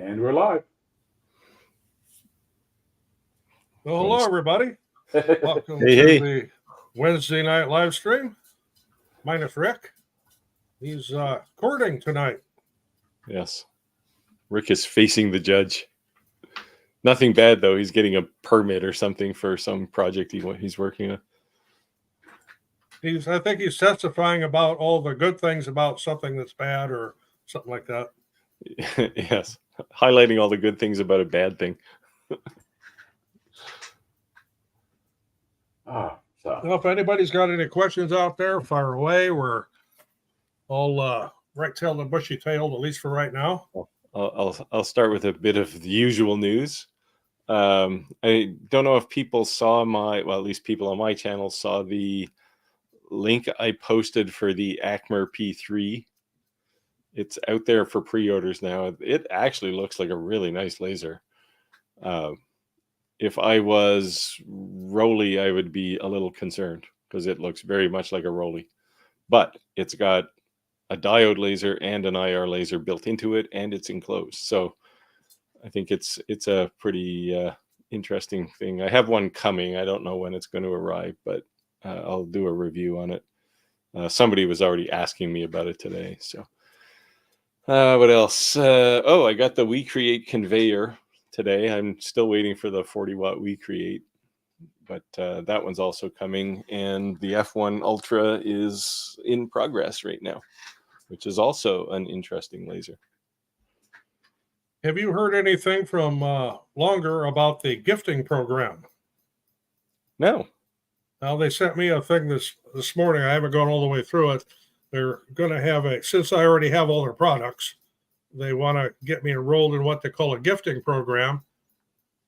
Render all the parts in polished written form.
And we're live. Well, hello, everybody. Welcome to the Wednesday night live stream. Minus Rick. He's courting tonight. Yes. Rick is facing the judge. Nothing bad, though. He's getting a permit or something for some project he's working on. I think he's testifying about all the good things about something that's bad or something like that. Yes. Highlighting all the good things about a bad thing. Well, if anybody's got any questions out there, fire away. We're all right-tailed and bushy-tailed, at least for right now. I'll start with a bit of the usual news. I don't know if people saw at least people on my channel saw the link I posted for the Acmer P3. It's out there for pre-orders now. It actually looks like a really nice laser. If I was Rolly, I would be a little concerned because it looks very much like a Rolly. But it's got a diode laser and an IR laser built into it, and it's enclosed. So I think it's a pretty interesting thing. I have one coming. I don't know when it's going to arrive, but I'll do a review on it. Somebody was already asking me about it today. So what else? I got the WeCreate conveyor today. I'm still waiting for the 40-watt WeCreate, but that one's also coming. And the F1 Ultra is in progress right now, which is also an interesting laser. Have you heard anything from Longer about the gifting program? No. Now, they sent me a thing this morning. I haven't gone all the way through it. They're going to have since I already have all their products, they want to get me enrolled in what they call a gifting program.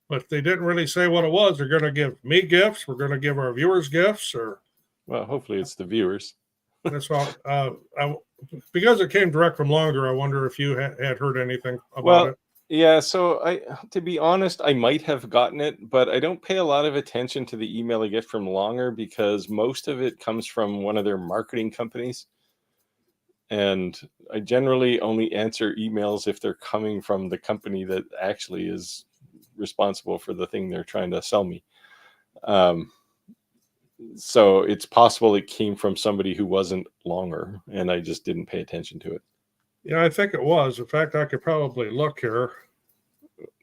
But they didn't really say what it was. They're going to give me gifts. We're going to give our viewers gifts. Well, hopefully it's the viewers. That's all. Because it came direct from Longer, I wonder if you had heard anything about it. Yeah, so to be honest, I might have gotten it, but I don't pay a lot of attention to the email I get from Longer because most of it comes from one of their marketing companies. And I generally only answer emails if they're coming from the company that actually is responsible for the thing they're trying to sell me. So it's possible it came from somebody who wasn't Longer, and I just didn't pay attention to it. Yeah, I think it was. In fact, I could probably look here.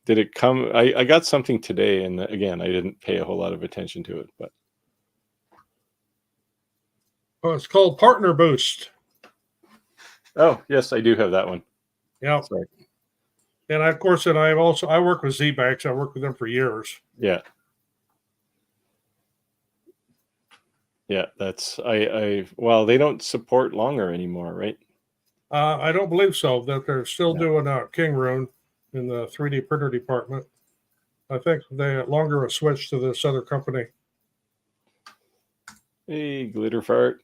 Did it come? I got something today, and again, I didn't pay a whole lot of attention to it. But it's called Partner Boost. Oh, yes, I do have that one. Yeah. Sorry. And I work with Z-Banks. I worked with them for years. Yeah. Yeah, that's well, they don't support Longer anymore, right? I don't believe so. That they're still doing King Rune in the 3D printer department. I think they Longer have switched to this other company. Hey, Glitter Fart.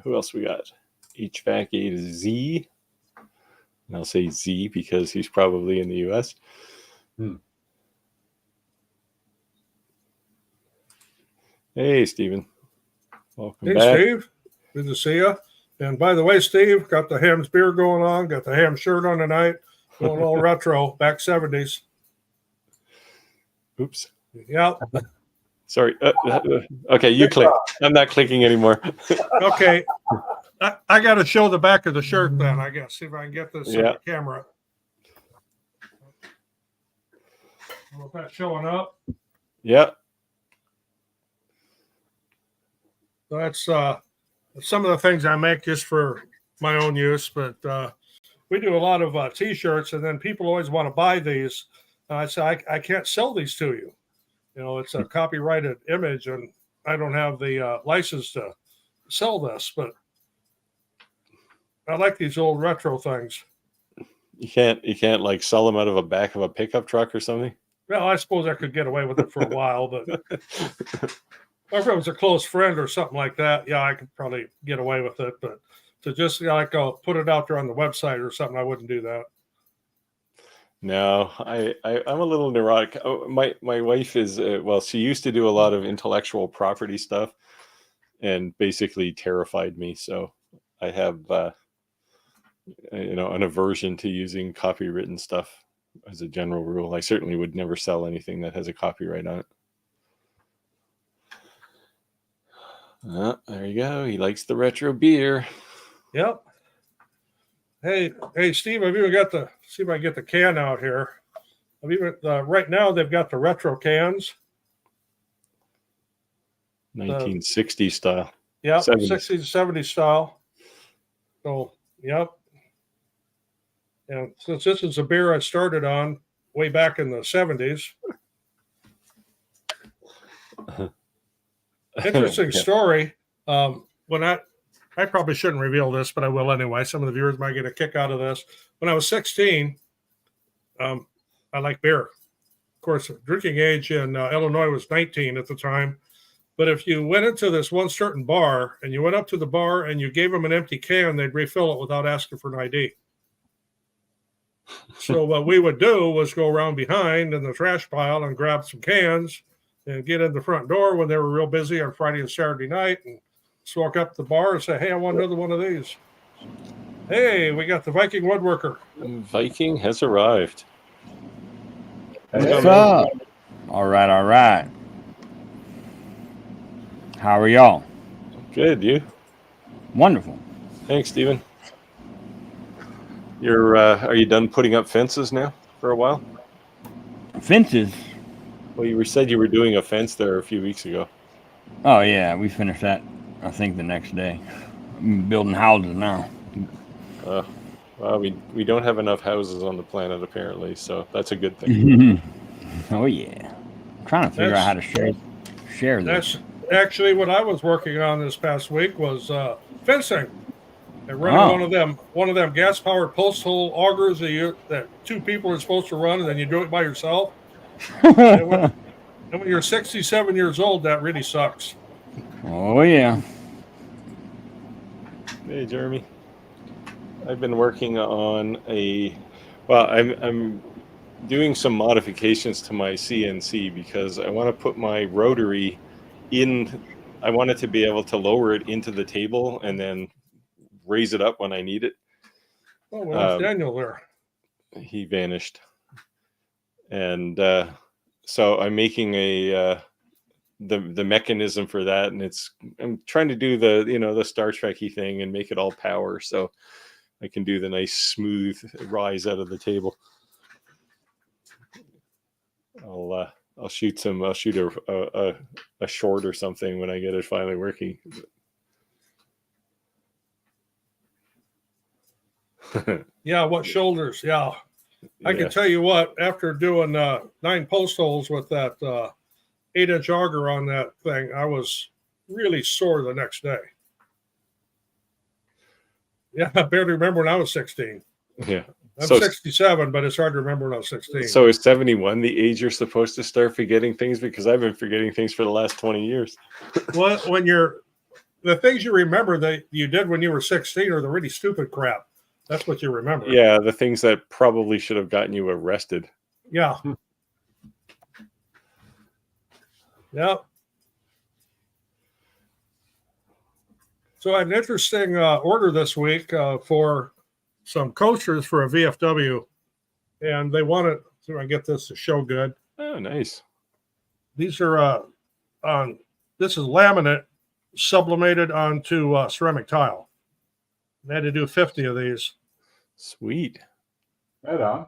Who else we got? HVAC A to Z. And I'll say Z because he's probably in the U.S. Hey, Stephen. Welcome back. Hey, Steve. Good to see you. And by the way, Steve, got the Ham's beer going on, got the Ham shirt on tonight, going all retro, back 70s. Oops. Yeah. Sorry. Okay, you click. I'm not clicking anymore. Okay. I got to show the back of the shirt then, I guess. See if I can get this on the camera. I don't know if that's showing up. Yeah. So that's some of the things I make just for my own use, but we do a lot of T-shirts, and then people always want to buy these. I say, I can't sell these to you. You know, it's a copyrighted image, and I don't have the license to sell this, but I like these old retro things. You can't like sell them out of the back of a pickup truck or something? Well, I suppose I could get away with it for a while, but if it was a close friend or something like that, yeah, I could probably get away with it. But to just put it out there on the website or something, I wouldn't do that. No, I'm a little neurotic. Oh, my wife is she used to do a lot of intellectual property stuff, and basically terrified me. So I have an aversion to using copywritten stuff as a general rule. I certainly would never sell anything that has a copyright on it. There you go. He likes the retro beer. Yep. Hey, Steve, I've even got the, see if I can get the can out here. I've even, right now they've got the retro cans. 1960 style. Yep, 70s. 60s, 70s style. So, yep. And since this is a beer I started on way back in the 70s. Interesting story. When I probably shouldn't reveal this, but I will anyway. Some of the viewers might get a kick out of this. When I was 16, I liked beer. Of course, drinking age in Illinois was 19 at the time. But if you went into this one certain bar and you went up to the bar and you gave them an empty can, they'd refill it without asking for an ID. So what we would do was go around behind in the trash pile and grab some cans and get in the front door when they were real busy on Friday and Saturday night and just walk up to the bar and say, hey, I want another one of these. Hey, we got the Viking woodworker. Viking has arrived. What's up? All right. How are y'all? Good, you? Wonderful. Thanks, Stephen. Are you done putting up fences now for a while? Fences? Well, you said you were doing a fence there a few weeks ago. Oh, yeah, we finished that, I think, the next day. I'm building houses now. Well, we don't have enough houses on the planet, apparently, so that's a good thing. Oh, yeah. I'm trying to figure out how to share this. That's actually what I was working on this past week was fencing. And running one of them gas-powered post hole augers that two people are supposed to run, and then you do it by yourself. and when you're 67 years old, that really sucks. Oh, yeah. Hey, Jeremy. I've been working on I'm doing some modifications to my CNC because I want to put my rotary in. I want it to be able to lower it into the table and then raise it up when I need it. Oh, well, Daniel there. He vanished. And so I'm making the mechanism for that, and I'm trying to do the Star Trek-y thing and make it all power so I can do the nice smooth rise out of the table. I'll shoot a short or something when I get it finally working. Yeah, what shoulders? Yeah. I can tell you what, after doing 9 post holes with that 8-inch auger on that thing, I was really sore the next day. Yeah, I barely remember when I was 16. Yeah. I'm 67, but it's hard to remember when I was 16. So is 71 the age you're supposed to start forgetting things? Because I've been forgetting things for the last 20 years. Well, the things you remember that you did when you were 16 are the really stupid crap. That's what you remember. Yeah, the things that probably should have gotten you arrested. Yeah. Yeah. So I had an interesting order this week for some coasters for a VFW, and they wanted, so I get this to show good. Oh, nice. These are this is laminate sublimated onto ceramic tile. They had to do 50 of these. Sweet. Right on.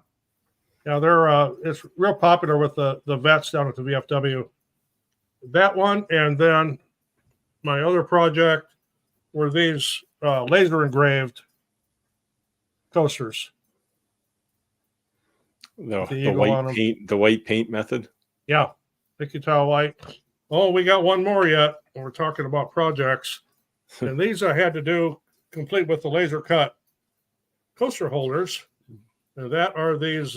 Now they're it's real popular with the vets down at the VFW. That one, and then my other project were these laser engraved coasters. The white paint method. Yeah, Mickey tile white. Oh, we got one more yet. We're talking about projects, and these I had to do complete with the laser cut coaster holders. And that are these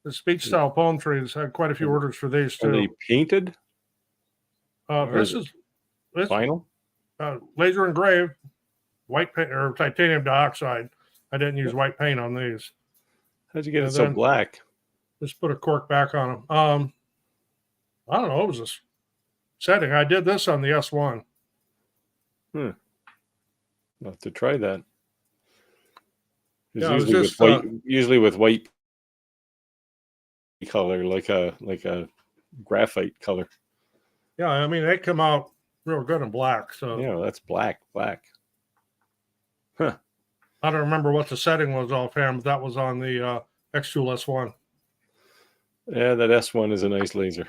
this beach style palm trees. Had quite a few orders for these too. Are they painted? This is vinyl, laser engraved white paint or titanium dioxide. I didn't use white paint on these. How'd you get it so black? Just put a cork back on them. I don't know. It was a setting. I did this on the S1. I'll have to try that. Yeah, it was Usually just, with white, usually with white color, like a graphite color. Yeah, I mean, they come out real good in black. So Yeah, that's black. Huh. I don't remember what the setting was offhand, but that was on the X-Tool S1. Yeah, that S1 is a nice laser.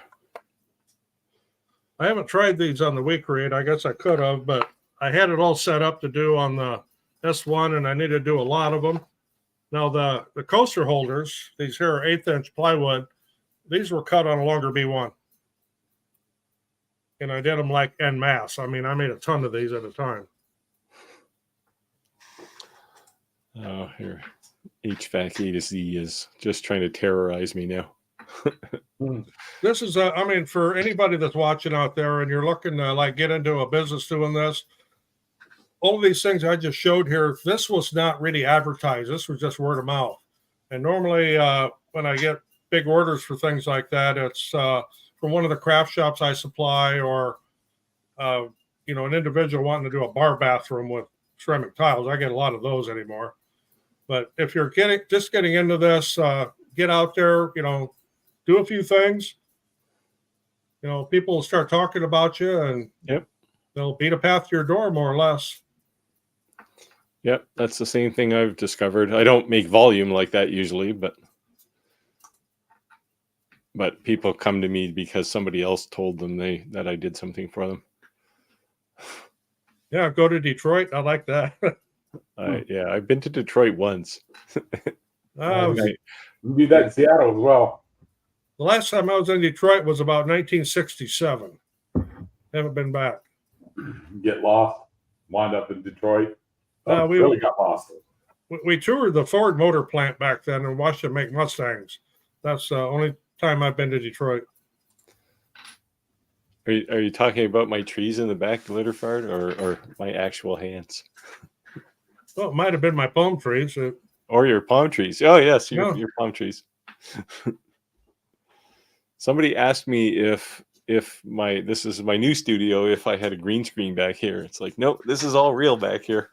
I haven't tried these on the weak read. I guess I could have, but I had it all set up to do on the S1, and I need to do a lot of them. Now, the coaster holders, these here are 1/8" plywood. These were cut on a longer B1. And I did them like en masse. I mean, I made a ton of these at a time. Oh, here. HVAC A to Z is just trying to terrorize me now. This is, I mean, for anybody that's watching out there and you're looking to like get into a business doing this, all of these things I just showed here, this was not really advertised. This was just word of mouth. And normally when I get big orders for things like that, it's from one of the craft shops I supply, or, you know, an individual wanting to do a bar bathroom with ceramic tiles. I get a lot of those anymore. But if you're just getting into this, get out there, you know, do a few things. You know, people will start talking about you, and Yep. they'll beat a path to your door, more or less. Yep, that's the same thing I've discovered. I don't make volume like that usually, but people come to me because somebody else told them that I did something for them. Yeah, go to Detroit. I like that. Yeah, I've been to Detroit once. The You do that in Seattle as well. last time I was in Detroit was about 1967. Haven't been back. Get lost, wind up in Detroit. We really got lost. We toured the Ford motor plant back then and watched them make Mustangs. That's the only time I've been to Detroit. Are you talking about my trees in the back, litter fart, or my actual hands? Well, it might have been my palm trees. Or your palm trees? Oh yes, your palm trees. Somebody asked me if this is my new studio, if I had a green screen back here. It's like, nope, this is all real back here.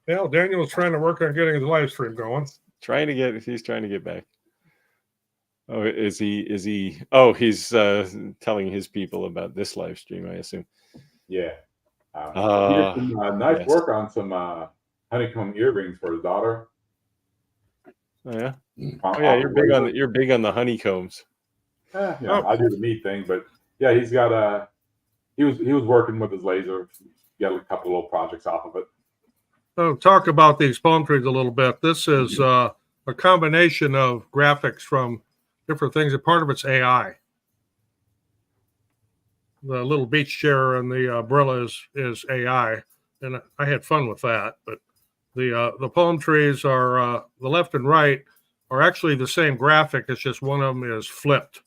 Yeah, Daniel's trying to work on getting his live stream going. He's trying to get back. Oh, is he? Oh, he's telling his people about this live stream, I assume. Yeah. He did some nice work on some honeycomb earrings for his daughter. Oh yeah. Oh yeah, you're big on the honeycombs. Yeah, I do the meat thing, but yeah, he's got he was working with his laser. Got a couple little projects off of it. So talk about these palm trees a little bit. This is a combination of graphics from different things. A part of it's AI. The little beach chair and the umbrella is AI, and I had fun with that. But the palm trees are the left and right are actually the same graphic. It's just one of them is flipped.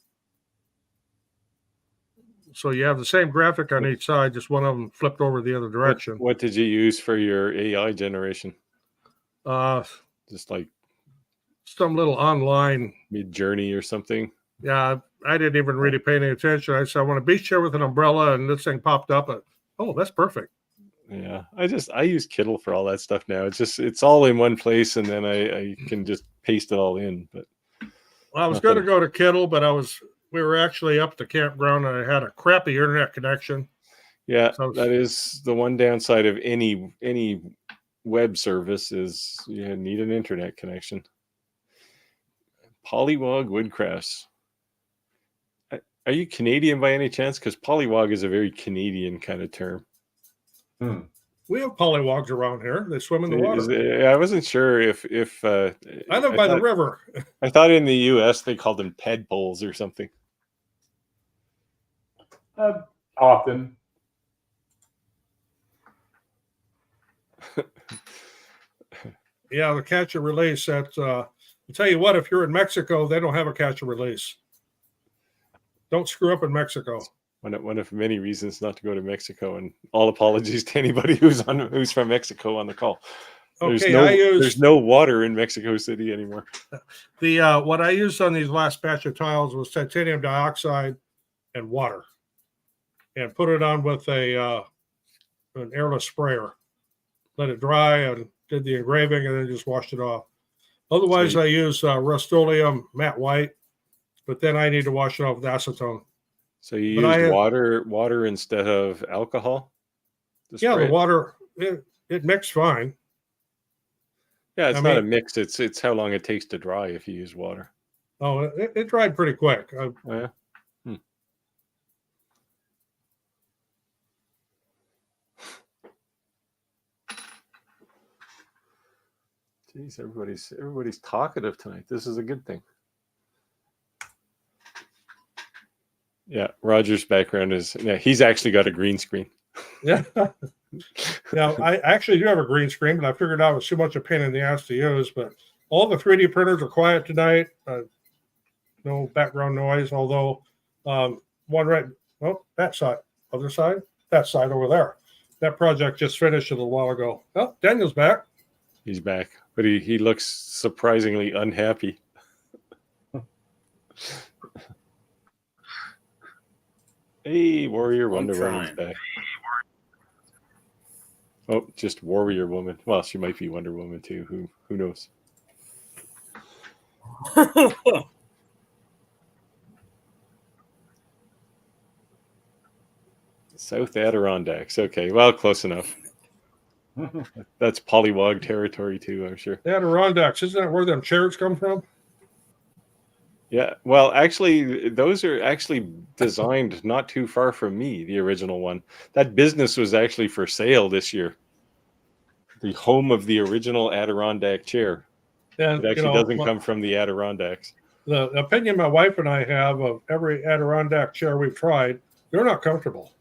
So you have the same graphic on each side, just one of them flipped over the other direction. What did you use for your AI generation? Just like some little online Mid-Journey or something. Yeah, I didn't even really pay any attention. I said I want a beach chair with an umbrella, and this thing popped up. Oh, that's perfect. Yeah, I use Kittle for all that stuff now. It's all in one place, and then I can just paste it all in. But well, I was going to go to Kittle, but we were actually up at the campground, and I had a crappy internet connection. Yeah, so that is the one downside of any web service is you need an internet connection. Polywog Woodcrafts. Are you Canadian by any chance? Because polywog is a very Canadian kind of term. We have polywogs around here. They swim in the water. I wasn't sure if I live by the river. I thought in the U.S. they called them tadpoles or something. Often. Yeah, the catch and release. That's I'll tell you what. If you're in Mexico, they don't have a catch and release. Don't screw up in Mexico. One of many reasons not to go to Mexico, and all apologies to anybody who's from Mexico on the call. Okay, there's no water in Mexico City anymore. the what I used on these last batch of tiles was titanium dioxide and water, and put it on with an airless sprayer. Let it dry and did the engraving, and then just washed it off. Otherwise, I use Rust-Oleum matte white, but then I need to wash it off with acetone. So you used water instead of alcohol? Yeah, the water it mixed fine. Yeah, it's not a mix. It's how long it takes to dry if you use water. Oh, it dried pretty quick. Oh, yeah. Jeez, everybody's talkative tonight. This is a good thing. Yeah, Roger's background he's actually got a green screen. Yeah. Now, I actually do have a green screen, but I figured out it was too much a pain in the ass to use. But all the 3D printers are quiet tonight. No background noise, although that side, other side, that side over there. That project just finished a little while ago. Oh, Daniel's back. He's back, but he looks surprisingly unhappy. Hey, Warrior Wonder Woman's back. Oh, just Warrior Woman. Well, she might be Wonder Woman too. Who knows? South Adirondacks. Okay, well, close enough. That's Pollywog territory too, I'm sure. The Adirondacks, isn't that where them chairs come from? Yeah, well, actually, those are actually designed not too far from me, the original one. That business was actually for sale this year. The home of the original Adirondack chair. And, it actually doesn't come from the Adirondacks. The opinion my wife and I have of every Adirondack chair we've tried, they're not comfortable.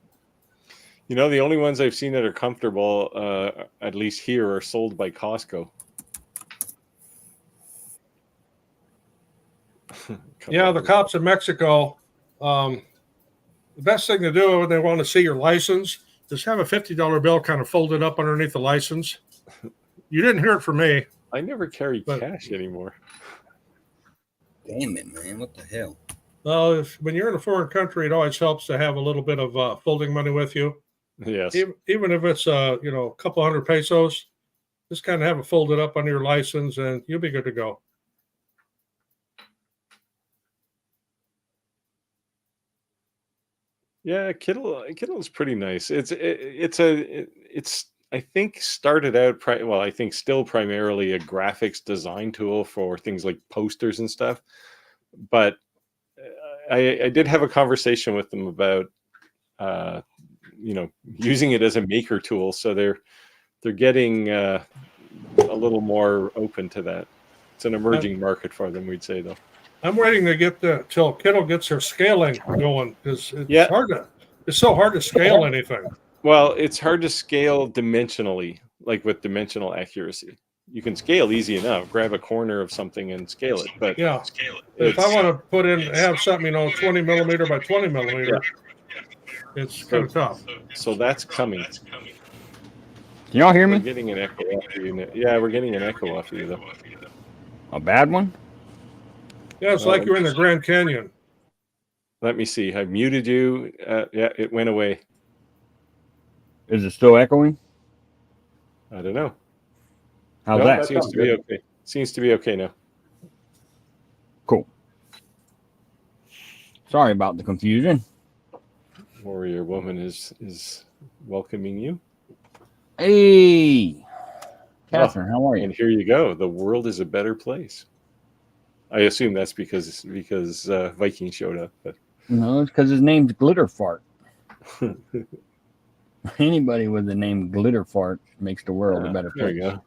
The only ones I've seen that are comfortable, at least here, are sold by Costco. Yeah, the cops in Mexico, the best thing to do when they want to see your license is have a $50 bill kind of folded up underneath the license. You didn't hear it from me. I never carry cash anymore. Damn it, man. What the hell? Well, when you're in a foreign country, it always helps to have a little bit of folding money with you. Yes. Even if it's a couple hundred pesos, just kind of have it folded up under your license and you'll be good to go. Yeah, Kittle's pretty nice. It's I think started out I think still primarily a graphics design tool for things like posters and stuff. But I did have a conversation with them about using it as a maker tool, so they're getting a little more open to that. It's an emerging market for them, we'd say, though. I'm waiting to get till Kittle gets her scaling going because it's so hard to scale anything. Well, it's hard to scale dimensionally, like with dimensional accuracy. You can scale easy enough, grab a corner of something and scale it. But yeah, if I want to have something, 20 millimeter by 20 millimeter, it's kind of tough. So that's coming. Can y'all hear me? We're getting an echo off you. Yeah, we're getting an echo off you, though. A bad one? Yeah, it's like you're in the Grand Canyon. Let me see. I muted you. Yeah, it went away. Is it still echoing? I don't know. How's that? It seems to be okay. Seems to be okay now. Cool. Sorry about the confusion. Warrior Woman is welcoming you. Hey, Catherine, how are you? And here you go. The world is a better place. I assume that's because Viking showed up. But no, it's because his name's Glitterfart. Anybody with the name Glitterfart makes the world a better place. There you go.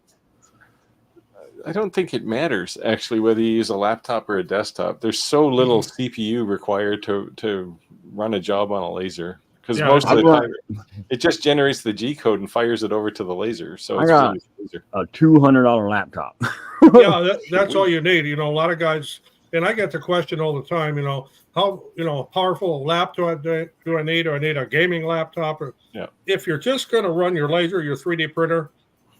I don't think it matters, actually, whether you use a laptop or a desktop. There's so little CPU required to run a job on a laser. Because most of the time, it just generates the G code and fires it over to the laser. So it's really laser. A $200 laptop. Yeah, that's all you need. A lot of guys, and I get the question all the time, how powerful a laptop do I need? Or I need a gaming laptop? Or if you're just going to run your laser, your 3D printer,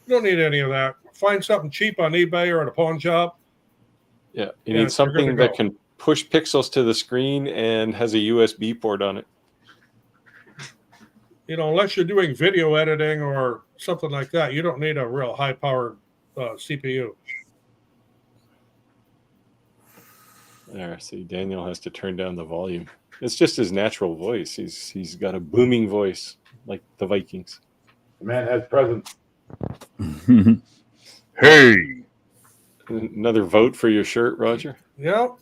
You don't need any of that. Find something cheap on eBay or at a pawn shop. Yeah, you Yeah, need something you're good to that go. can push pixels to the screen and has a USB port on it. You know, unless you're doing video editing or something like that, you don't need a real high-powered CPU. There, see, Daniel has to turn down the volume. It's just his natural voice. He's got a booming voice like the Vikings. The man has presence. Hey. Another vote for your shirt, Roger. Yep.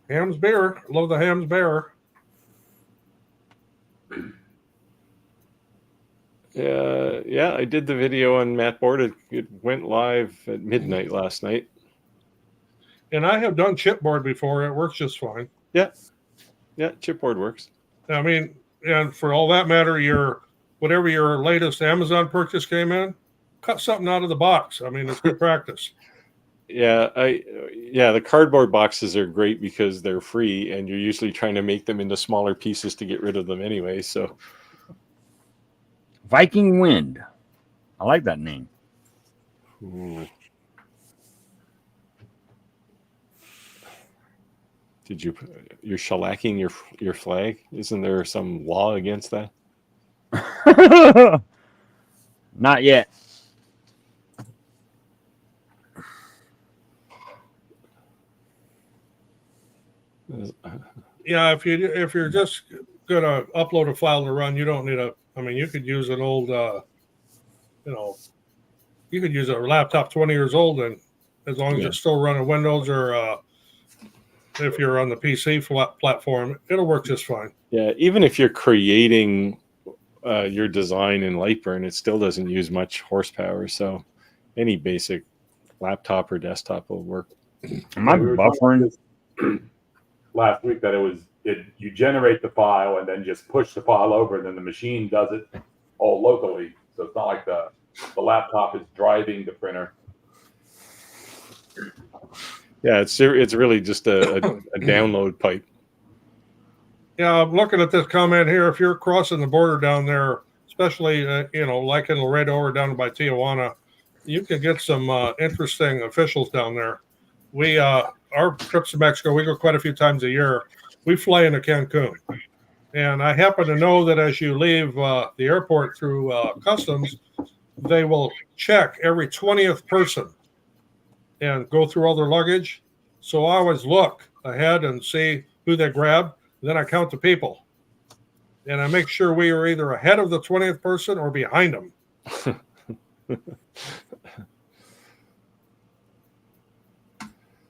Ham's beer. Love the Ham's beer. Yeah, I did the video on Matt Board. It went live at midnight last night. And I have done chipboard before. It works just fine. Yeah, chipboard works. I mean, and for all that matter, whatever your latest Amazon purchase came in, cut something out of the box. I mean, it's good practice. Yeah, the cardboard boxes are great because they're free, and you're usually trying to make them into smaller pieces to get rid of them anyway. So, Viking Wind. I like that name. ooh. You're shellacking your flag? Isn't there some law against that? Not yet. Yeah, if you're just gonna upload a file to run, you don't need I mean, you could use an old, you could use a laptop 20 years old, and as long as Yeah. it's still running Windows or if you're on the PC platform, it'll work just fine. Yeah, even if you're creating your design in Lightburn, it still doesn't use much horsepower. So any basic laptop or desktop will work. Am I We were talking buffering? about this last week that you generate the file and then just push the file over, and then the machine does it all locally. So it's not like the laptop is driving the printer. Yeah, it's really just a download pipe. Yeah, I'm looking at this comment here. If you're crossing the border down there, especially like in Laredo or down by Tijuana, you can get some interesting officials down there. We our trips to Mexico, we go quite a few times a year. We fly into Cancun, and I happen to know that as you leave the airport through customs, they will check every 20th person and go through all their luggage. So I always look ahead and see who they grab. Then I count the people, and I make sure we are either ahead of the 20th person or behind them.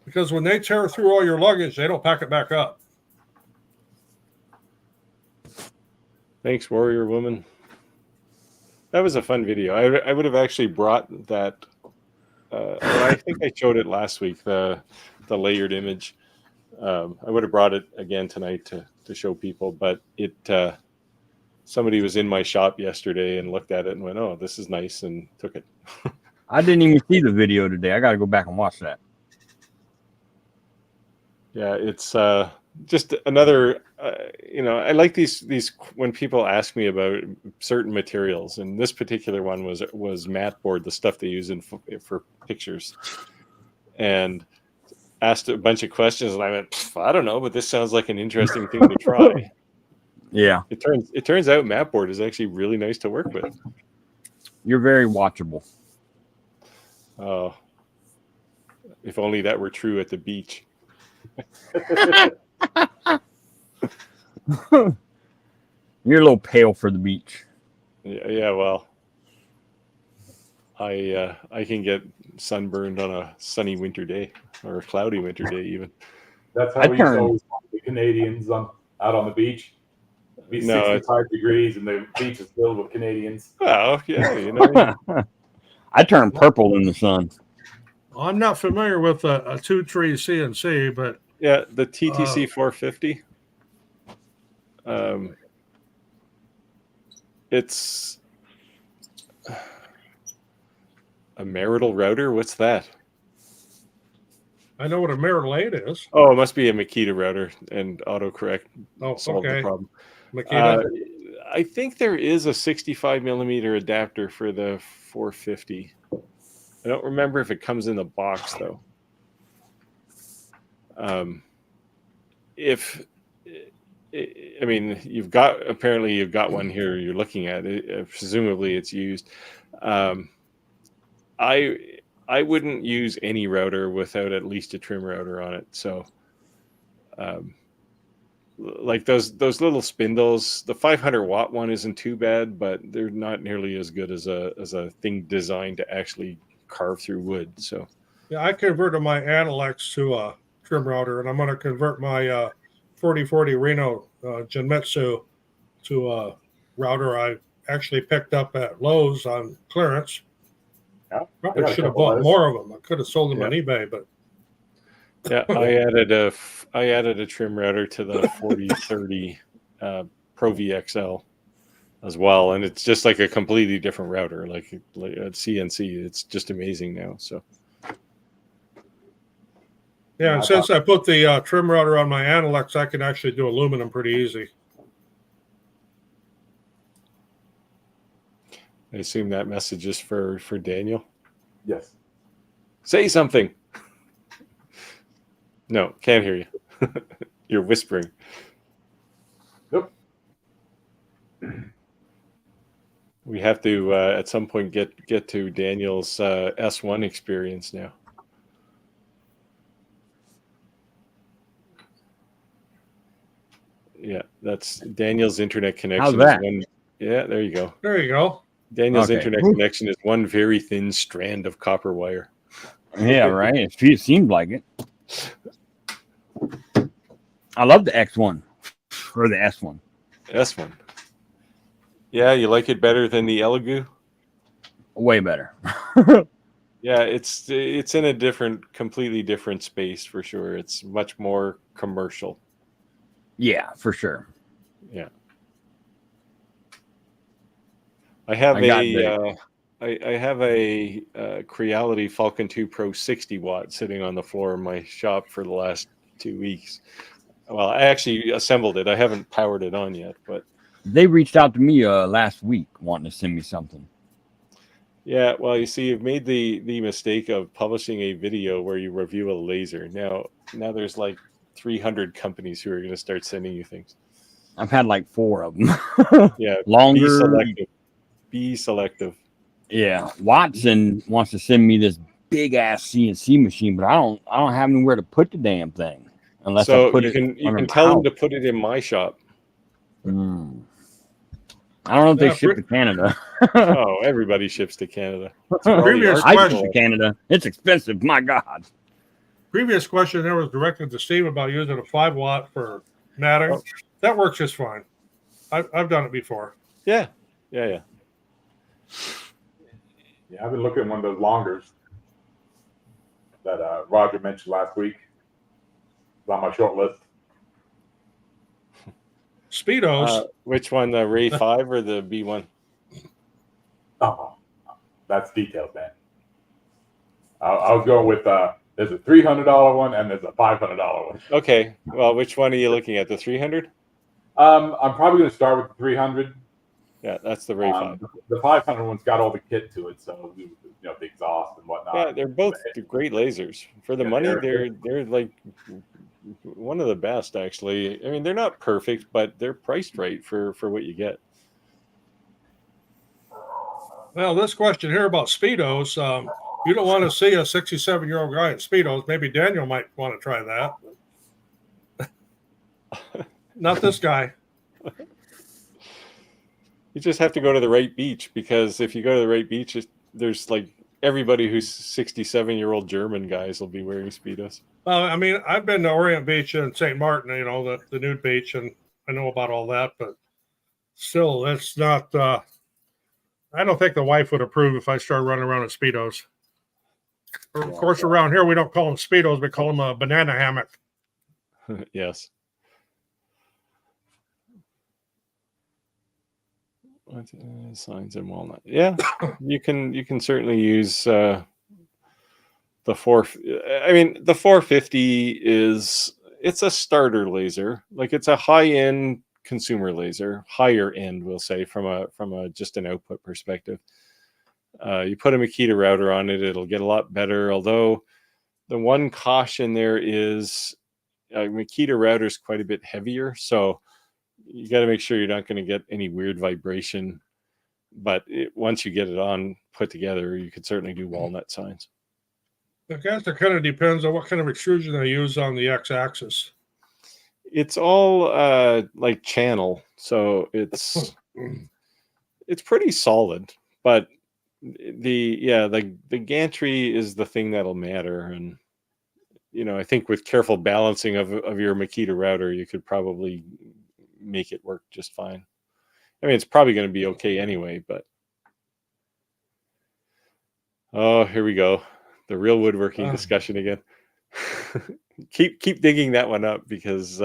Because when they tear through all your luggage, they don't pack it back up. Thanks, Warrior Woman. That was a fun video. I would have actually brought that. I think I showed it last week, the layered image. I would have brought it again tonight to show people, but somebody was in my shop yesterday and looked at it and went, "Oh, this is nice," and took it. I didn't even see the video today. I got to go back and watch that. Yeah, it's just another. I like these when people ask me about certain materials, and this particular one was mat board, the stuff they use for pictures, and asked a bunch of questions, and I went, I don't know, but this sounds like an interesting thing to try. Yeah, It turns out mat board is actually really nice to work with. you're very watchable. Oh, if only that were true at the beach. You're a little pale for the beach. Yeah, well, I can get sunburned on a sunny winter day or a cloudy winter day even. That's how we used to always find the Canadians out on the beach. It'd be 65 degrees and the beach is filled with Canadians. Oh, yeah, I turn purple in the sun. I'm not familiar with a two-tree CNC, but yeah, the TTC 450. It's a marital router. What's that? I know what a marital aid is. Oh, it must be a Makita router, and autocorrect solved the problem. Makita. I think there is a 65 millimeter adapter for the 450. I don't remember if it comes in the box though. If I mean, you've got one here. You're looking at it. Presumably, it's used. I wouldn't use any router without at least a trim router on it. So, like those little spindles, the 500-watt one isn't too bad, but they're not nearly as good as a thing designed to actually carve through wood. So, Yeah, I converted my Analex to a trim router, and I'm going to convert my 4040 Reno Genmitsu to a router I actually picked up at Lowe's on clearance. Yeah, I Probably got a should have couple of bought those. more of them. I could have sold them Yeah. on eBay, but yeah, I added a trim router to the 4030 Pro VXL as well, and it's just like a completely different router, like at CNC. It's just amazing now. So yeah, and since I put the trim router on my Analex, I can actually do aluminum pretty easy. I assume that message is for Daniel. Yes. Say something. No, can't hear you. You're whispering. Nope. We have to at some point get to Daniel's S1 experience now. Yeah, that's Daniel's internet connection. How's that? Yeah, there you go. There you go. Daniel's Okay. internet connection is one very thin strand of copper wire. Yeah, right. It seems like it. I love the X1 or the S1. S1. Yeah, you like it better than the Elegoo? Way better. Yeah, it's in a completely different space for sure. It's much more commercial. Yeah, for sure. Yeah. I have a Creality Falcon 2 Pro 60 watt sitting on the floor of my shop for the last 2 weeks. Well, I actually assembled it. I haven't powered it on yet, but They reached out to me last week wanting to send me something. yeah, well, you see, you've made the mistake of publishing a video where you review a laser. Now there's like 300 companies who are going to start sending you things. I've had like 4 of them. Yeah, Longer. Be selective. Yeah, Watson wants to send me this big ass CNC machine, but I don't have anywhere to put the damn thing unless I put you it. You can tell them to put it in my shop. I don't know if they ship to Canada. Oh, everybody ships to Canada. Previous I question. ship to Canada. It's expensive. My God. Previous question there was directed to Steve about using a 5-watt for matting. Oh. That works just fine. I've done it before. Yeah. Yeah, I've been looking at one of those longers that Roger mentioned last week. It's on my short list. Speedos. Which one, the Ray 5 or the B1? Oh, that's details, man. I was going with there's a $300 one and there's a $500 one. Okay. Well, which one are you looking at? The 300? I'm probably going to start with the 300. Yeah, that's the Ray 5. The 500 one's got all the kit to it, so the exhaust and whatnot. Yeah, they're both great lasers. For the money, they're like one of the best, actually. I mean, they're not perfect, but they're priced right for what you get. Well, this question here about Speedos. You don't want to see a 67-year-old guy in Speedos. Maybe Daniel might want to try that. Not this guy. You just have to go to the right beach, because if you go to the right beach, there's like everybody who's 67-year-old German guys will be wearing Speedos. I mean, I've been to Orient Beach and St. Martin, the nude beach, and I know about all that, but still, that's not. I don't think the wife would approve if I started running around in Speedos. Of course, around here, we don't call them Speedos, we call them a banana hammock. Yes. Signs and walnut. Yeah, you can certainly use the 450 it's a starter laser. Like, it's a high-end consumer laser, higher end, we'll say, from a just an output perspective. You put a Makita router on it, it'll get a lot better. Although the one caution there is Makita router is quite a bit heavier, so you got to make sure you're not going to get any weird vibration. But once you get it on put together, you could certainly do walnut signs. I guess it kind of depends on what kind of extrusion they use on the x-axis. It's all like channel, so it's pretty solid. But the gantry is the thing that'll matter, and I think with careful balancing of your Makita router, you could probably make it work just fine. I mean, it's probably going to be okay anyway, but here we go. The real woodworking discussion again. keep digging that one up because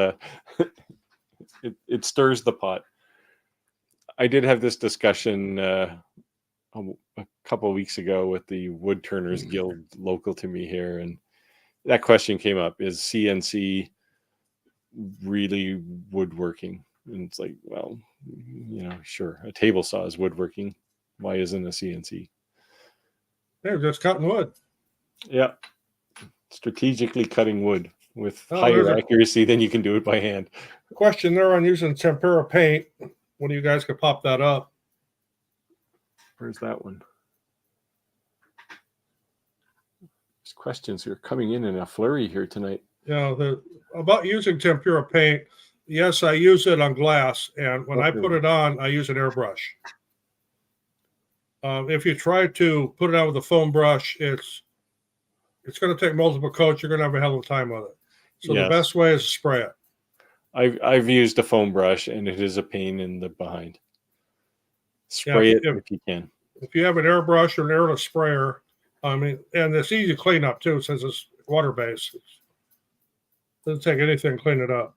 it stirs the pot. I did have this discussion a couple of weeks ago with the Wood Turners Guild local to me here, and that question came up: is CNC really woodworking? And it's like, well, sure, a table saw is woodworking. Why isn't a CNC? They're just cutting wood. Yeah, strategically cutting wood with higher accuracy than you can do it by hand. Question there on using tempera paint. One of you guys could pop that up. Where's that one? These questions are coming in a flurry here tonight. About using tempera paint. Yes, I use it on glass, and when I put it on, I use an airbrush. If you try to put it on with a foam brush, it's going to take multiple coats. You're going to have a hell of a time with it. So The best way is to spray it. I've used a foam brush, and it is a pain in the behind. Spray it if you can. If you have an airbrush or an airless sprayer, and it's easy to clean up too, since it's water-based. It doesn't take anything to clean it up.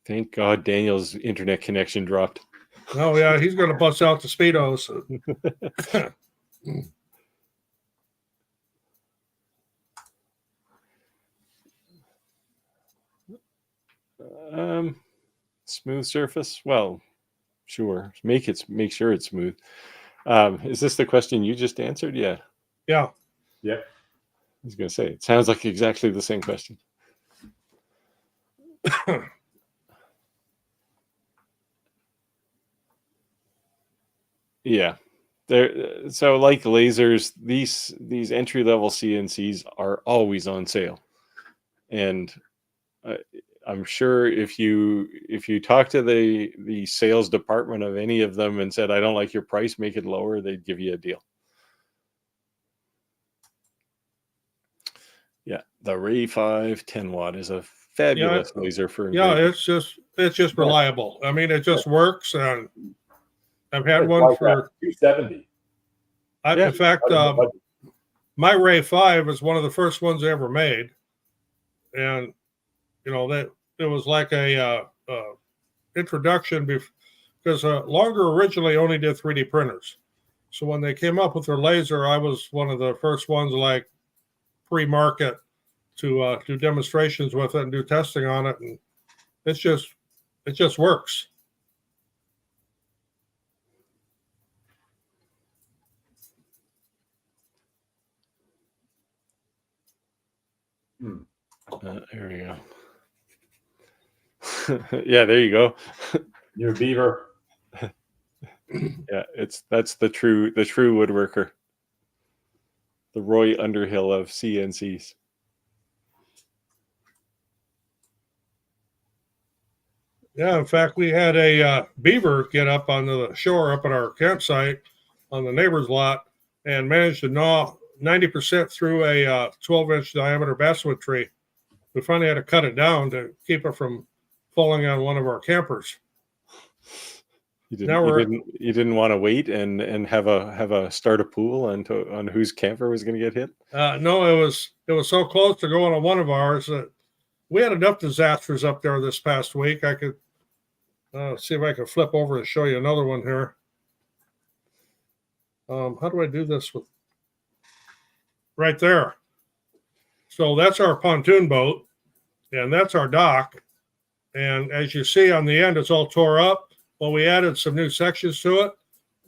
Thank God Daniel's internet connection dropped. Oh, yeah, he's going to bust out the Speedos. Smooth surface? Well, sure. Make sure it's smooth. Is this the question you just answered? Yeah. Yeah. Yeah. I was going to say, it sounds like exactly the same question. Yeah. So like lasers, these entry-level CNCs are always on sale. And I'm sure if you talk to the sales department of any of them and said, I don't like your price, make it lower, they'd give you a deal. Yeah, the Ray 5 10 watt is a fabulous laser for engraving. It's just reliable. I mean, it just works, and I've had one like for 270. In fact, my Ray 5 is one of the first ones they ever made, and that it was like a introduction because Longer originally only did 3D printers. So when they came up with their laser, I was one of the first ones like pre-market to do demonstrations with it and do testing on it, and it just works. There we go. Yeah, there you go. New beaver. Yeah, that's the true woodworker. The Roy Underhill of CNCs. Yeah, in fact, we had a beaver get up on the shore up at our campsite on the neighbor's lot and managed to gnaw 90% through a 12-inch diameter basswood tree. We finally had to cut it down to keep it from falling on one of our campers. You didn't want to wait and have a start a pool on whose camper was going to get hit? No, it was so close to going on one of ours that we had enough disasters up there this past week. I could see if I can flip over and show you another one here. How do I do this with right there? So that's our pontoon boat, and that's our dock. And as you see on the end, it's all tore up. Well, we added some new sections to it,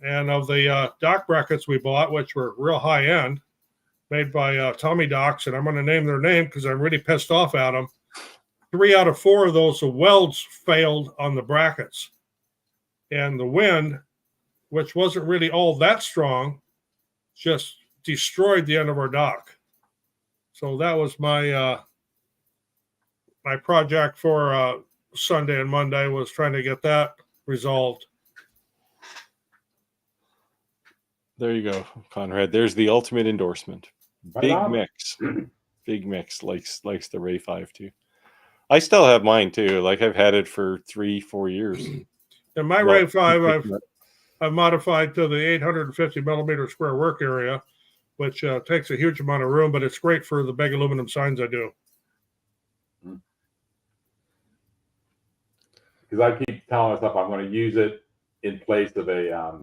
And of the dock brackets we bought, which were real high end, made by Tommy Docks, and I'm going to name their name because I'm really pissed off at them. 3 out of 4 of those welds failed on the brackets. And the wind, which wasn't really all that strong, just destroyed the end of our dock. So that was my my project for Sunday and Monday, was trying to get that resolved. There you go, Conrad. There's the ultimate endorsement. Big mix. Big mix likes the Ray 5 too. I still have mine too. Like I've had it for 3-4 years. And my Ray 5 I've modified to the 850 millimeter square work area, which takes a huge amount of room, but it's great for the big aluminum signs I do. Because I keep telling myself I'm going to use it in place of a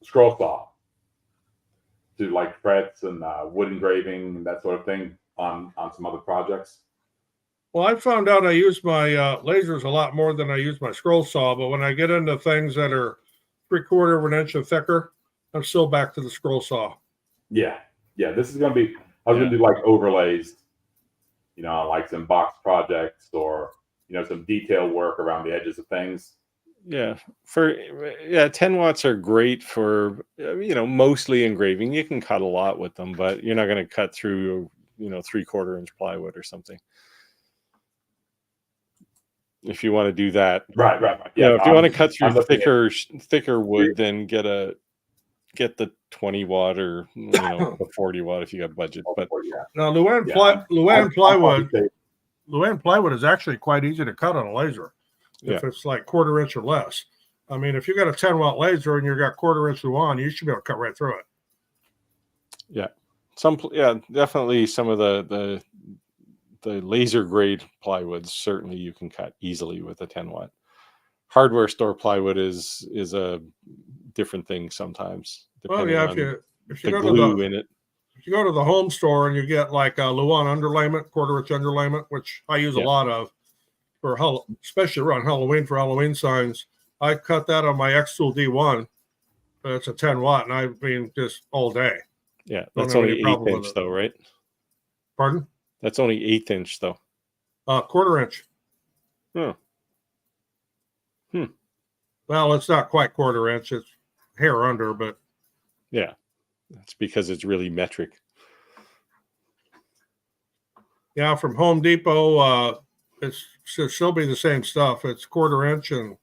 scroll saw to like frets and wood engraving and that sort of thing on some other projects. Well, I found out I use my lasers a lot more than I use my scroll saw, but when I get into things that are 3/4 of an inch and thicker, I'm still back to the scroll saw. Yeah. This is going to be, I was going to do like overlays, you know, like some box projects or, you know, some detail work around the edges of things. Yeah, 10 watts are great for, you know, mostly engraving. You can cut a lot with them, but you're not going to cut through, you know, 3/4 inch plywood or something. If you want to do that, right. Yeah, if you want to cut through thicker wood, then get the 20 watt or, you know, the 40 watt if you got budget. But now Luann plywood is actually quite easy to cut on a laser if it's like 1/4 inch or less. I mean, if you got a 10 watt laser and you got 1/4 inch Luann, you should be able to cut right through it. Yeah, definitely some of the laser grade plywoods certainly you can cut easily with a 10 watt. Hardware store plywood is a different thing sometimes. Well, yeah, if you go glue in it. If you go to the home store and you get like a Luann underlayment, 1/4 inch underlayment, which I use a lot of for especially around Halloween for Halloween signs, I cut that on my X-Tool D1. It's a 10 watt, and I mean just all day. Yeah, that's only 1/8 inch though, right? Pardon? That's only 1/8 inch though. 1/4 inch. Oh. Well, it's not quite 1/4 inch. It's hair under, but yeah, that's because it's really metric. Yeah, from Home Depot, it should still be the same stuff. It's 1/4 inch, and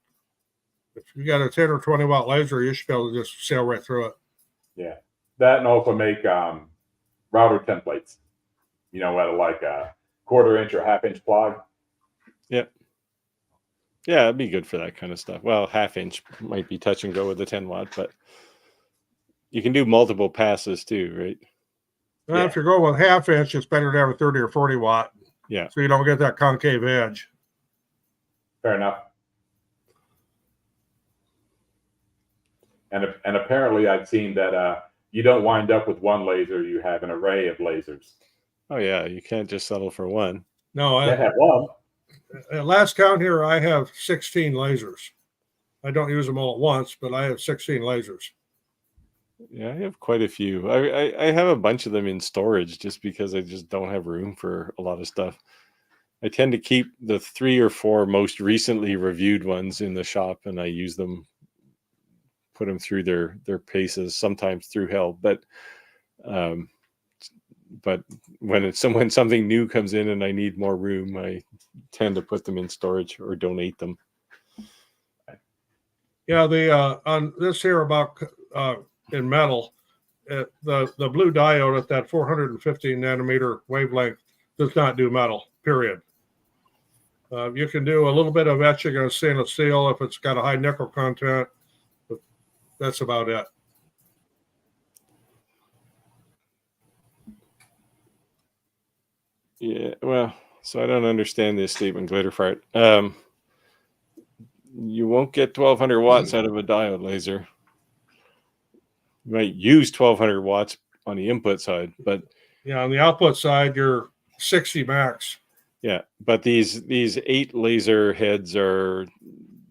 if you got a 10 or 20 watt laser, you should be able to just sail right through it. Yeah, that, and also make router templates. You know, at like a 1/4 inch or 1/2 inch ply. Yep. Yeah, it'd be good for that kind of stuff. Well, 1/2 inch might be touch and go with the 10 watt, but you can do multiple passes too, right? Well, if you're going with 1/2 inch, it's better to have a 30 or 40 watt. Yeah. So you don't get that concave edge. Fair enough. And apparently I've seen that you don't wind up with one laser, you have an array of lasers. Oh yeah, you can't just settle for one. No, I have one. At last count here, I have 16 lasers. I don't use them all at once, but I have 16 lasers. Yeah, I have quite a few. I have a bunch of them in storage just because I just don't have room for a lot of stuff. I tend to keep the 3 or 4 most recently reviewed ones in the shop, and I use them, put them through their paces, sometimes through hell. But when something new comes in and I need more room, I tend to put them in storage or donate them. Yeah, the on this here about in metal, the blue diode at that 415 nanometer wavelength does not do metal, period. You can do a little bit of etching on stainless steel if it's got a high nickel content, but that's about it. Yeah, well, so I don't understand this statement, Glitterfart. You won't get 1200 watts out of a diode laser. You might use 1200 watts on the input side, but yeah, on the output side, you're 60 max. Yeah, but these 8 laser heads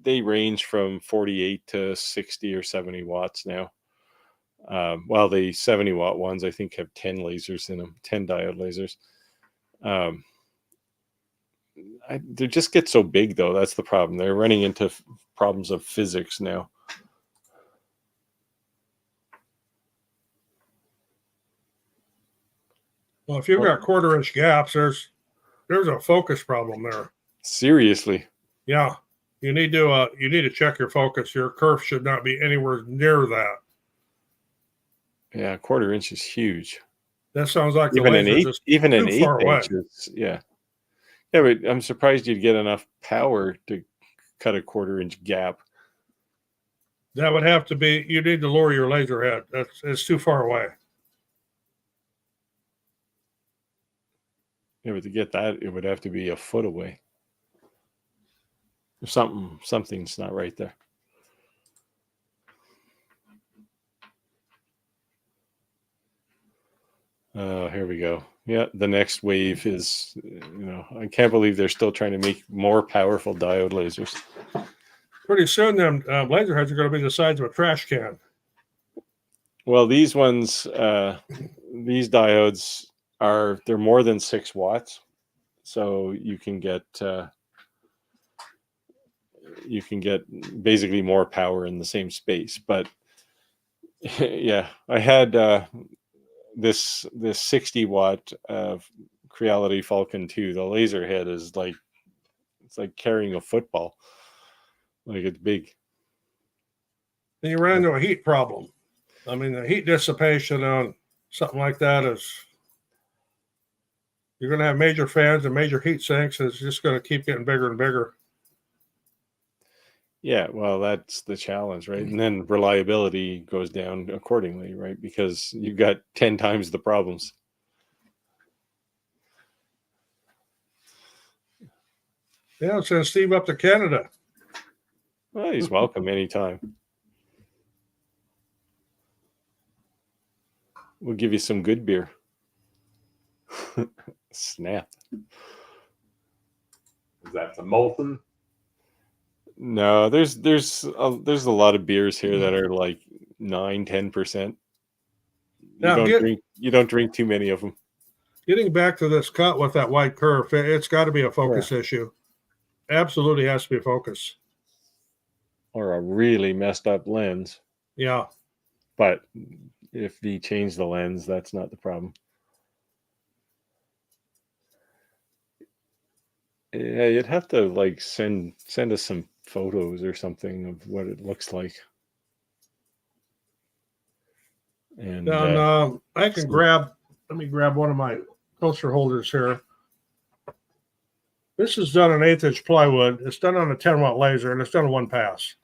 they range from 48 to 60 or 70 watts now. While the 70 watt ones, I think, have 10 lasers in them, 10 diode lasers. They just get so big, though. That's the problem. They're running into problems of physics now. Well, if you've got 1/4 inch gaps, there's a focus problem there. Seriously. Yeah, you need to check your focus. Your kerf should not be anywhere near that. Yeah, 1/4 inch is huge. That sounds like Even the an laser's eighth, just even an too eighth far away. inch is, yeah. Yeah, but I'm surprised you'd get enough power to cut a 1/4 inch gap. That would have to be. You need to lower your laser head. It's too far away. Yeah, but to get that, it would have to be a foot away. Something's not right there. Here we go. Yeah, the next wave is, I can't believe they're still trying to make more powerful diode lasers. Pretty soon, them laser heads are going to be the size of a trash can. Well, these ones, these diodes they're more than 6 watts, so you can get basically more power in the same space. But yeah, I had this 60 watt Creality Falcon 2. The laser head is it's like carrying a football. Like, it's big. And you run into a heat problem. I mean, the heat dissipation on something like that you're going to have major fans and major heat sinks. And it's just going to keep getting bigger and bigger. Yeah, well, that's the challenge, right? And then reliability goes down accordingly, right? Because you've got 10 times the problems. Yeah, send Steve up to Canada. Well, he's welcome anytime. We'll give you some good beer. Snap. Is that some Molson? No, there's a lot of beers here that are like 9-10%. You don't drink too many of them. Getting back to this cut with that wide curve, it's got to be a focus issue. Absolutely has to be a focus. Or a really messed up lens. Yeah. But if you change the lens, that's not the problem. Yeah, you'd have to send us some photos or something of what it looks like. And I can let me grab one of my poster holders here. This is done on 1/8 inch plywood. It's done on a 10 watt laser, and it's done in one pass.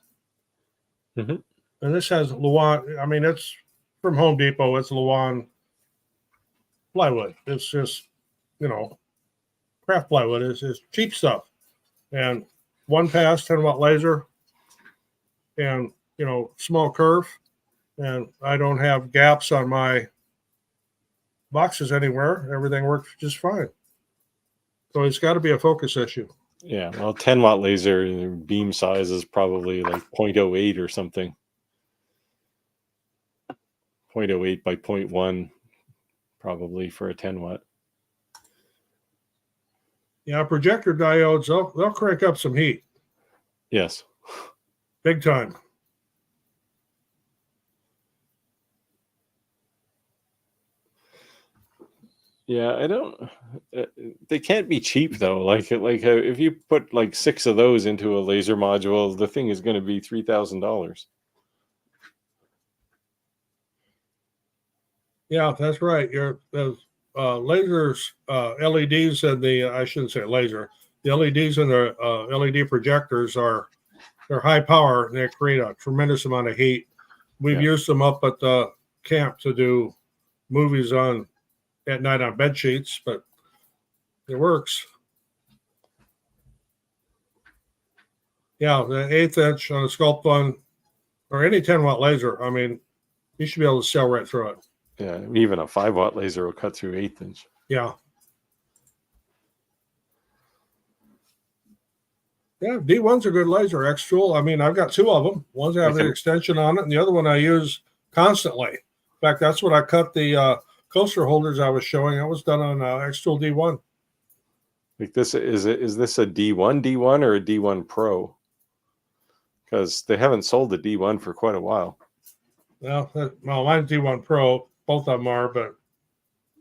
Mm-hmm. And this has Luan. I mean, it's from Home Depot. It's Luan plywood. It's just, craft plywood. It's cheap stuff. And one pass, 10 watt laser, and, small curve. And I don't have gaps on my boxes anywhere. Everything works just fine. So it's got to be a focus issue. Yeah, well, 10 watt laser beam size is probably like 0.08 or something. 0.08 by 0.1 probably for a 10 watt. Yeah, projector diodes, they'll crank up some heat. Yes. Big time. Yeah, they can't be cheap though. If you put 6 of those into a laser module, the thing is going to be $3,000. Yeah, that's right. The lasers, LEDs, and I shouldn't say laser. The LEDs and the LED projectors they're high power, and they create a tremendous amount of heat. We've used them up at the camp to do movies at night on bed sheets, but it works. Yeah, the 1/8 inch on a sculpt one or any 10 watt laser, I mean, you should be able to sail right through it. Yeah, even a 5 watt laser will cut through 1/8 inch. Yeah. Yeah, D1's a good laser, X tool. I mean, I've got two of them. One's have the extension on it, and the other one I use constantly. In fact, that's what I cut the coaster holders I was showing. That was done on X tool D1. Like this is this a D1 or a D1 Pro? Because they haven't sold the D1 for quite a while. Well, mine's D1 Pro. Both of them are, but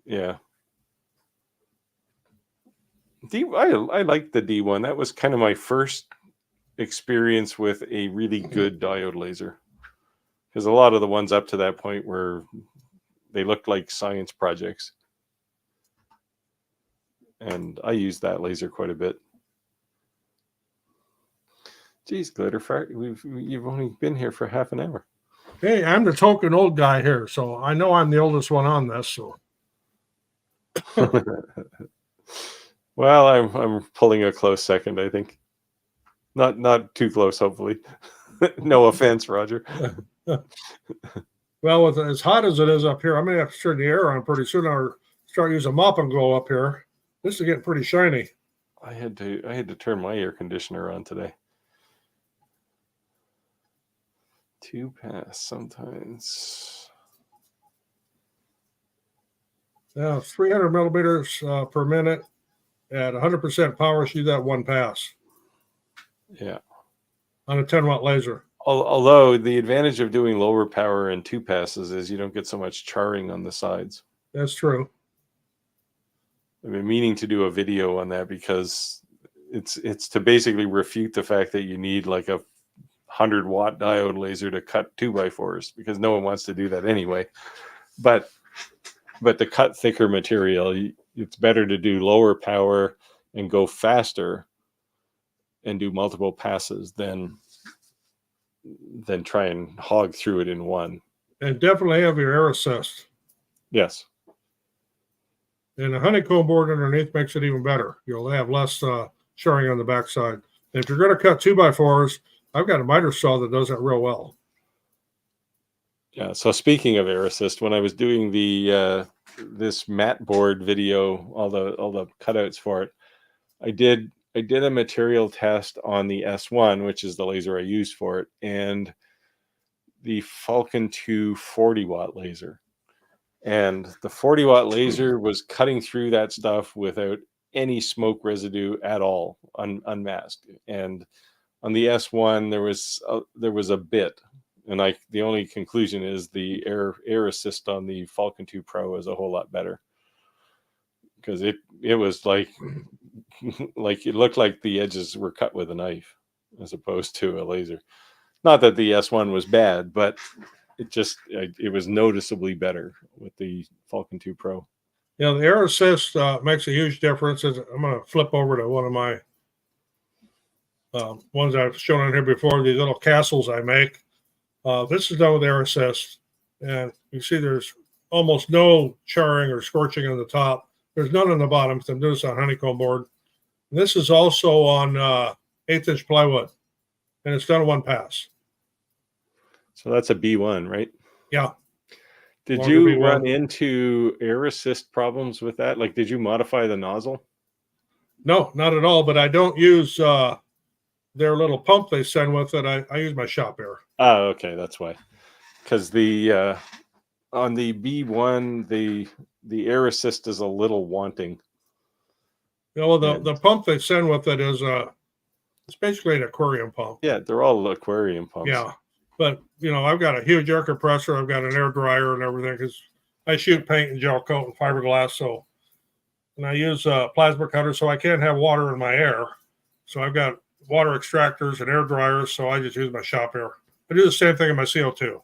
yeah. I like the D1. That was kind of my first experience with a really good diode laser. Because a lot of the ones up to that point they looked like science projects. And I used that laser quite a bit. Geez, Glitterfart, you've only been here for half an hour. Hey, I'm the token old guy here, so I know I'm the oldest one on this. So, well, I'm pulling a close second, I think. Not too close, hopefully. No offense, Roger. Well, with as hot as it is up here, I'm gonna have to turn the air on pretty soon, or start using mop and glow up here. This is getting pretty shiny. I had to turn my air conditioner on today. 2 pass sometimes. Yeah, 300 millimeters per minute at 100% power. Shoot that 1 pass. Yeah. On a 10-watt laser. Although the advantage of doing lower power and 2 passes is you don't get so much charring on the sides. That's true. I've been meaning to do a video on that because it's to basically refute the fact that you need like a 100-watt diode laser to cut 2x4s, because no one wants to do that anyway. But to cut thicker material, it's better to do lower power and go faster and do multiple passes than try and hog through it in one. And definitely have your air assist. Yes. And the honeycomb board underneath makes it even better. You'll have less charring on the backside. And if you're going to cut 2x4s, I've got a miter saw that does that real well. Yeah. So speaking of air assist, when I was doing the this mat board video, all the cutouts for it, I did a material test on the S1, which is the laser I used for it, and the Falcon 2 40-watt laser. And the 40-watt laser was cutting through that stuff without any smoke residue at all, unmasked. And on the S1, there was a bit, and the only conclusion is the air assist on the Falcon 2 Pro is a whole lot better, because it was like it looked like the edges were cut with a knife as opposed to a laser. Not that the S1 was bad, but it was noticeably better with the Falcon 2 Pro. Yeah, the air assist makes a huge difference. I'm going to flip over to one of my ones I've shown on here before, these little castles I make. This is done with air assist. And you see there's almost no charring or scorching on the top. There's none on the bottom because I'm doing this on honeycomb board. And this is also on 1/8-inch plywood. And it's done 1 pass. So that's a B1, right? Yeah. Did you run into air assist problems with that? Like, did you modify the nozzle? No, not at all. But I don't use their little pump they send with it. I use my shop air. Oh, okay, that's why. Because the on the B1, the air assist is a little wanting. You know, the pump they send with it is it's basically an aquarium pump. Yeah, they're all aquarium pumps. Yeah, but I've got a huge air compressor. I've got an air dryer and everything because I shoot paint and gel coat and fiberglass. So, and I use a plasma cutter, so I can't have water in my air. So I've got water extractors and air dryers. So I just use my shop air. I do the same thing in my CO2.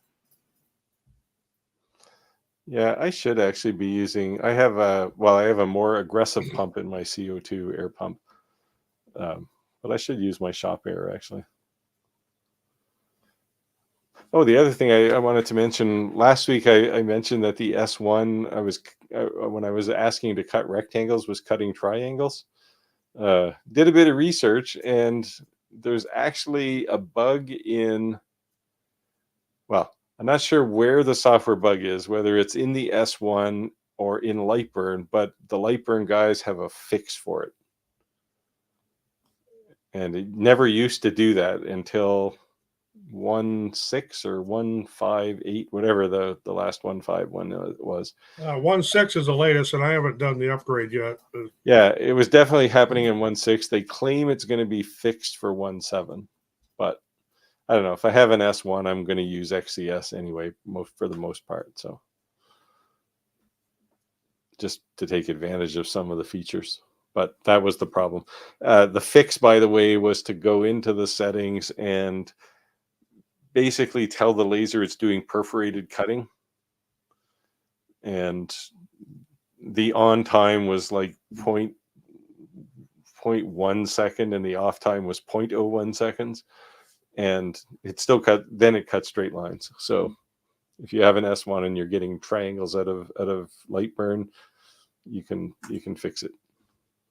Yeah, I should actually be using. I have a more aggressive pump in my CO2 air pump, but I should use my shop air actually. Oh, the other thing I wanted to mention, last week I mentioned that the S1 when I was asking to cut rectangles was cutting triangles. Did a bit of research, and there's actually a bug in. Well, I'm not sure where the software bug is, whether it's in the S1 or in Lightburn, but the Lightburn guys have a fix for it. and it never used to do that until 1.6 or 1.58, whatever the last 1.5 one was. 1.6 is the latest, and I haven't done the upgrade yet. Yeah, it was definitely happening in 1.6. They claim it's going to be fixed for 1.7, but I don't know. If I have an S1, I'm going to use XCS anyway, for the most part. So just to take advantage of some of the features. But that was the problem. The fix, by the way, was to go into the settings and basically tell the laser it's doing perforated cutting. And the on time was like 0.1 second and the off time was 0.01 seconds. And it still it cut straight lines. So if you have an S1 and you're getting triangles out of light burn, you can fix it.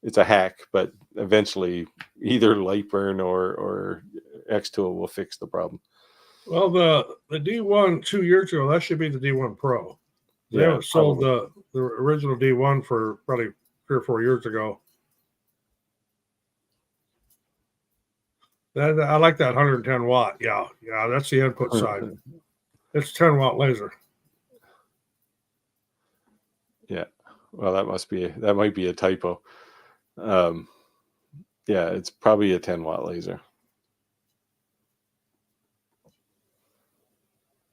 It's a hack, but eventually either light burn or X-Tool will fix the problem. Well, the D1 2 years ago, that should be the D1 Pro. They Yeah, sold the original D1 for probably 3 or 4 years ago. I like that 110 watt. Yeah, that's the input side. It's 10-watt laser. Yeah. Well, that might be a typo. Yeah, it's probably a 10-watt laser.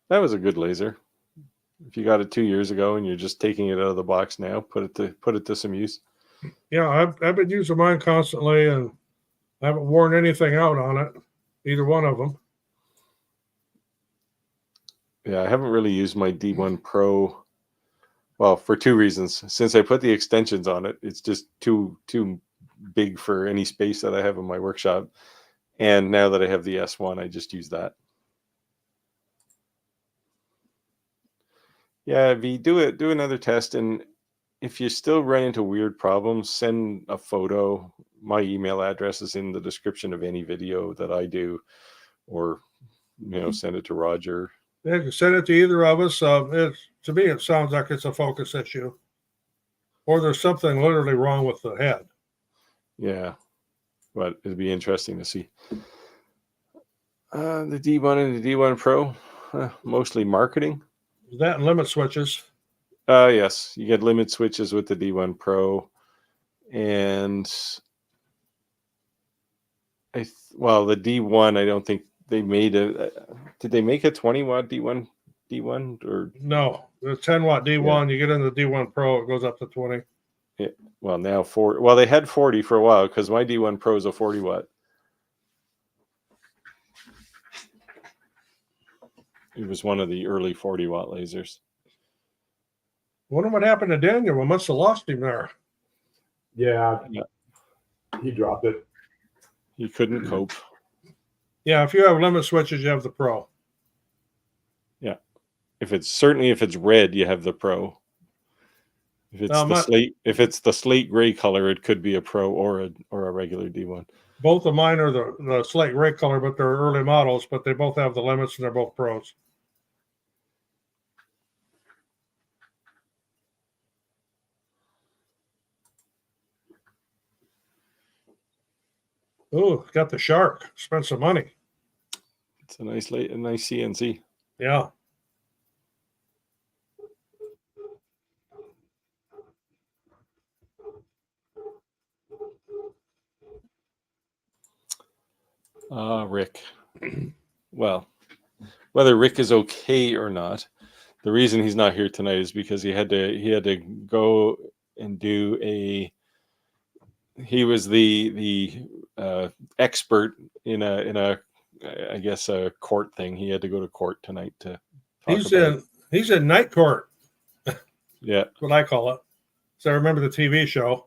That was a good laser. If you got it 2 years ago and you're just taking it out of the box now, put it to some use. Yeah, I've been using mine constantly, and I haven't worn anything out on it, either one of them. Yeah, I haven't really used my D1 Pro. Well, for 2 reasons. Since I put the extensions on it, it's just too big for any space that I have in my workshop. And now that I have the S1, I just use that. Yeah, V, do another test, and if you still run into weird problems, send a photo. My email address is in the description of any video that I do, or send it to Roger. Yeah, you can send it to either of us. To me, it sounds like it's a focus issue, or there's something literally wrong with the head. Yeah, but it'd be interesting to see. The D1 and the D1 Pro, mostly marketing. That and limit switches. Yes, you get limit switches with the D1 Pro, and the D1, I don't think they made did they make a 20-watt D1 or no? The 10-watt D1. Yeah. You get into the D1 Pro, it goes up to 20. Yeah, well, now 40. Well, they had 40 for a while because my D1 Pro is a 40-watt. It was one of the early 40-watt lasers. Wonder what happened to Daniel. We must have lost him there. Yeah. He dropped it. He couldn't cope. Yeah, if you have limit switches, you have the Pro. Yeah, if it's red, you have the Pro. If it's the slate gray color, it could be a Pro or a regular D1. Both of mine are the slate gray color, but they're early models. But they both have the limits, and they're both Pros. Oh, got the shark. Spent some money. It's a nice CNC. Yeah. Rick. Well, whether Rick is okay or not, the reason he's not here tonight is because he had to go and do he was the expert in a I guess a court thing. He had to go to court tonight to talk he's in night court. Yeah. That's what I call it. So I remember the TV show.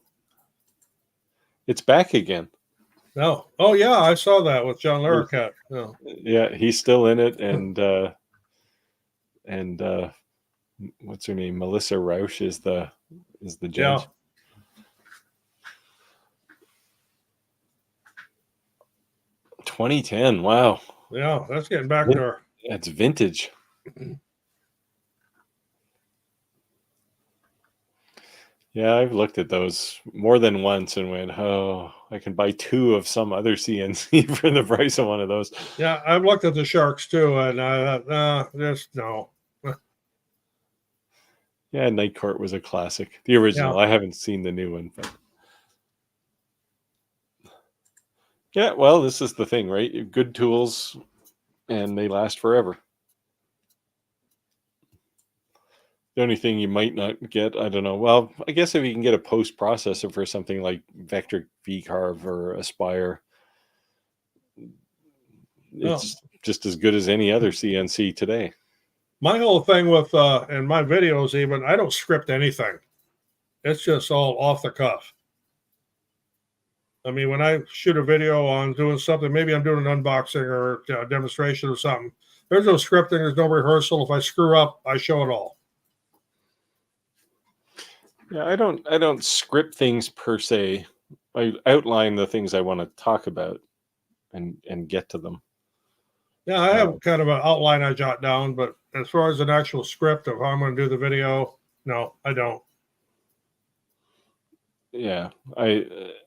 It's back again. No. Oh yeah, I saw that with John Larroquette. Oh. Yeah, he's still in it, and what's her name? Melissa Rausch is the judge. Yeah. $2010. Wow. Yeah, that's getting back there. That's vintage. Yeah, I've looked at those more than once and went, oh, I can buy 2 of some other CNC for the price of one of those. Yeah, I've looked at the sharks too, and I thought, just no. Yeah, Night Court was a classic. The original. Yeah. I haven't seen the new one, but yeah, well, this is the thing, right? Good tools and they last forever. The only thing you might not get, I don't know. Well, I guess if you can get a post processor for something like Vector V-Carve or Aspire, Well, it's just as good as any other CNC today. my whole thing with in my videos, even I don't script anything. It's just all off the cuff. I mean, when I shoot a video on doing something, maybe I'm doing an unboxing or a demonstration or something. There's no scripting. There's no rehearsal. If I screw up, I show it all. Yeah, I don't script things per se. I outline the things I want to talk about and get to them. Yeah, I have kind of an outline I jot down, but as far as an actual script of how I'm going to do the video, no, I don't. Yeah, I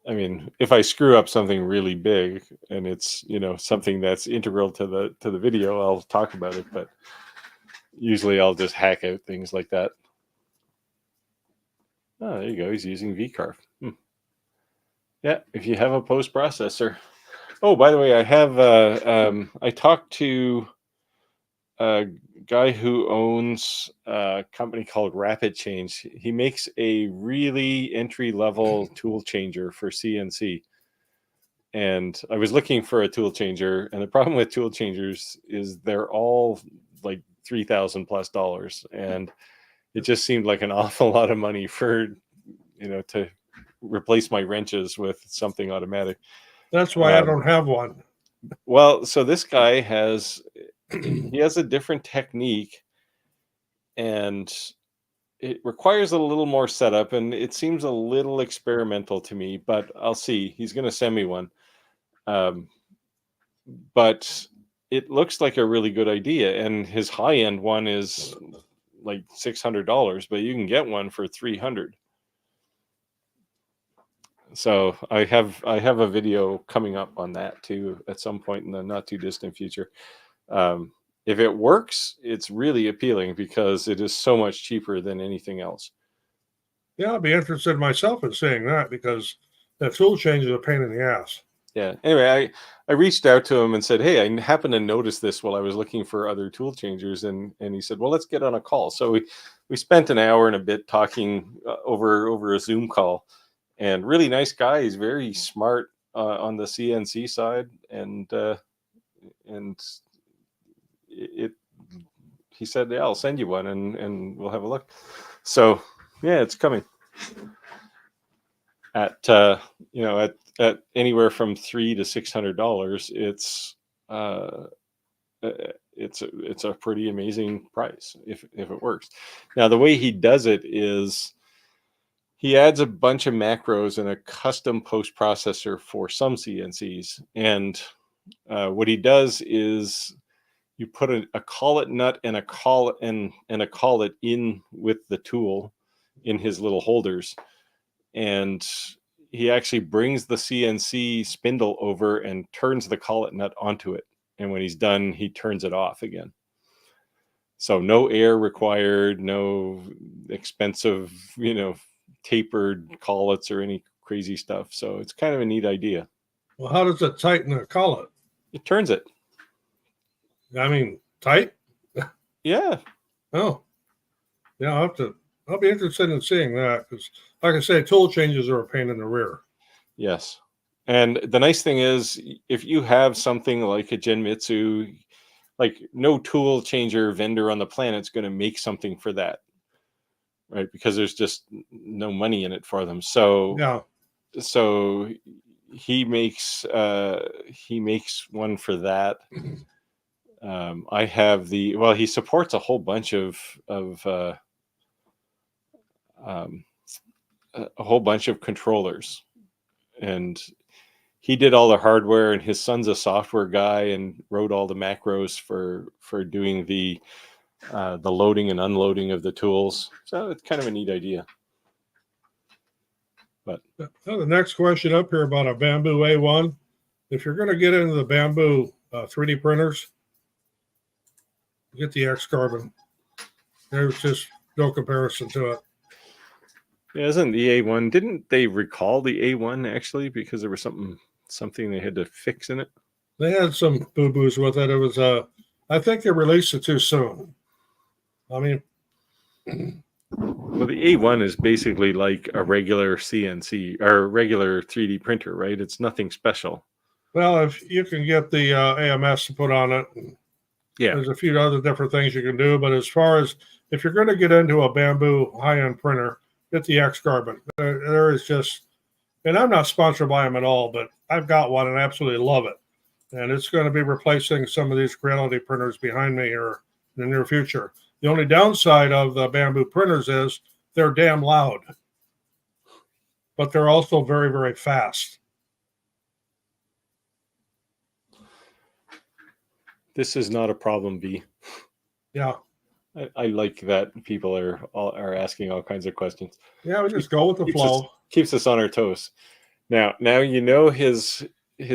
mean, if I screw up something really big and it's, something that's integral to the video, I'll talk about it, but usually I'll just hack out things like that. Oh, there you go. He's using V-Carve. Yeah, if you have a post processor. Oh, by the way, I have I talked to a guy who owns a company called Rapid Change. He makes a really entry-level tool changer for CNC. And I was looking for a tool changer, and the problem with tool changers is they're all like $3,000+ and it just seemed like an awful lot of money for to replace my wrenches with something automatic. That's why I don't have one. Well, so this guy has a different technique, and it requires a little more setup, and it seems a little experimental to me, but I'll see. He's going to send me one. But it looks like a really good idea, and his high-end one is like $600, but you can get one for $300. So I have a video coming up on that too at some point in the not too distant future. If it works, it's really appealing because it is so much cheaper than anything else. Yeah, I'd be interested myself in seeing that because that tool change is a pain in the ass. Yeah. Anyway, I reached out to him and said, hey, I happened to notice this while I was looking for other tool changers. And he said, well, let's get on a call. So we spent an hour and a bit talking over a Zoom call, and really nice guy. He's very smart on the CNC side. And he said, yeah, I'll send you one and we'll have a look. So yeah, it's coming at anywhere from $300 to $600. It's a pretty amazing price if it works. Now, the way he does it is he adds a bunch of macros and a custom post processor for some CNCs. And what he does is you put a collet nut and a collet and a collet in with the tool in his little holders. And he actually brings the CNC spindle over and turns the collet nut onto it. And when he's done, he turns it off again. So no air required, no expensive, tapered collets or any crazy stuff. So it's kind of a neat idea. Well, how does it tighten a collet? It turns it. I mean, tight? Yeah. Oh, yeah. I'll be interested in seeing that because, like I say, tool changes are a pain in the rear. Yes. And the nice thing is, if you have something like a Genmitsu, like no tool changer vendor on the planet is going to make something for that, right? Because there's just no money in it for them. So Yeah. So he makes one for that. I have he supports a whole bunch of controllers, and he did all the hardware, and his son's a software guy and wrote all the macros for doing the loading and unloading of the tools. So it's kind of a neat idea. But The next question up here about a bamboo A1. If you're going to get into the bamboo 3D printers, get the X Carbon. There's just no comparison to it. yeah, isn't the A1? Didn't they recall the A1 actually because there was something they had to fix in it? They had some boo boos with it. It was I think they released it too soon. I mean, well, the A1 is basically like a regular CNC or regular 3D printer, right? It's nothing special. well, if you can get the AMS to put on it, Yeah, there's a few other different things you can do. But as far as if you're going to get into a bamboo high-end printer, get the X Carbon. There is just, and I'm not sponsored by them at all, but I've got one and I absolutely love it. And it's going to be replacing some of these Creality printers behind me here in the near future. The only downside of the bamboo printers is they're damn loud, but they're also very, very fast. this is not a problem, B. Yeah. I like that people are asking all kinds of questions. Yeah, we just go with the flow. Keeps us on our toes. Now you know his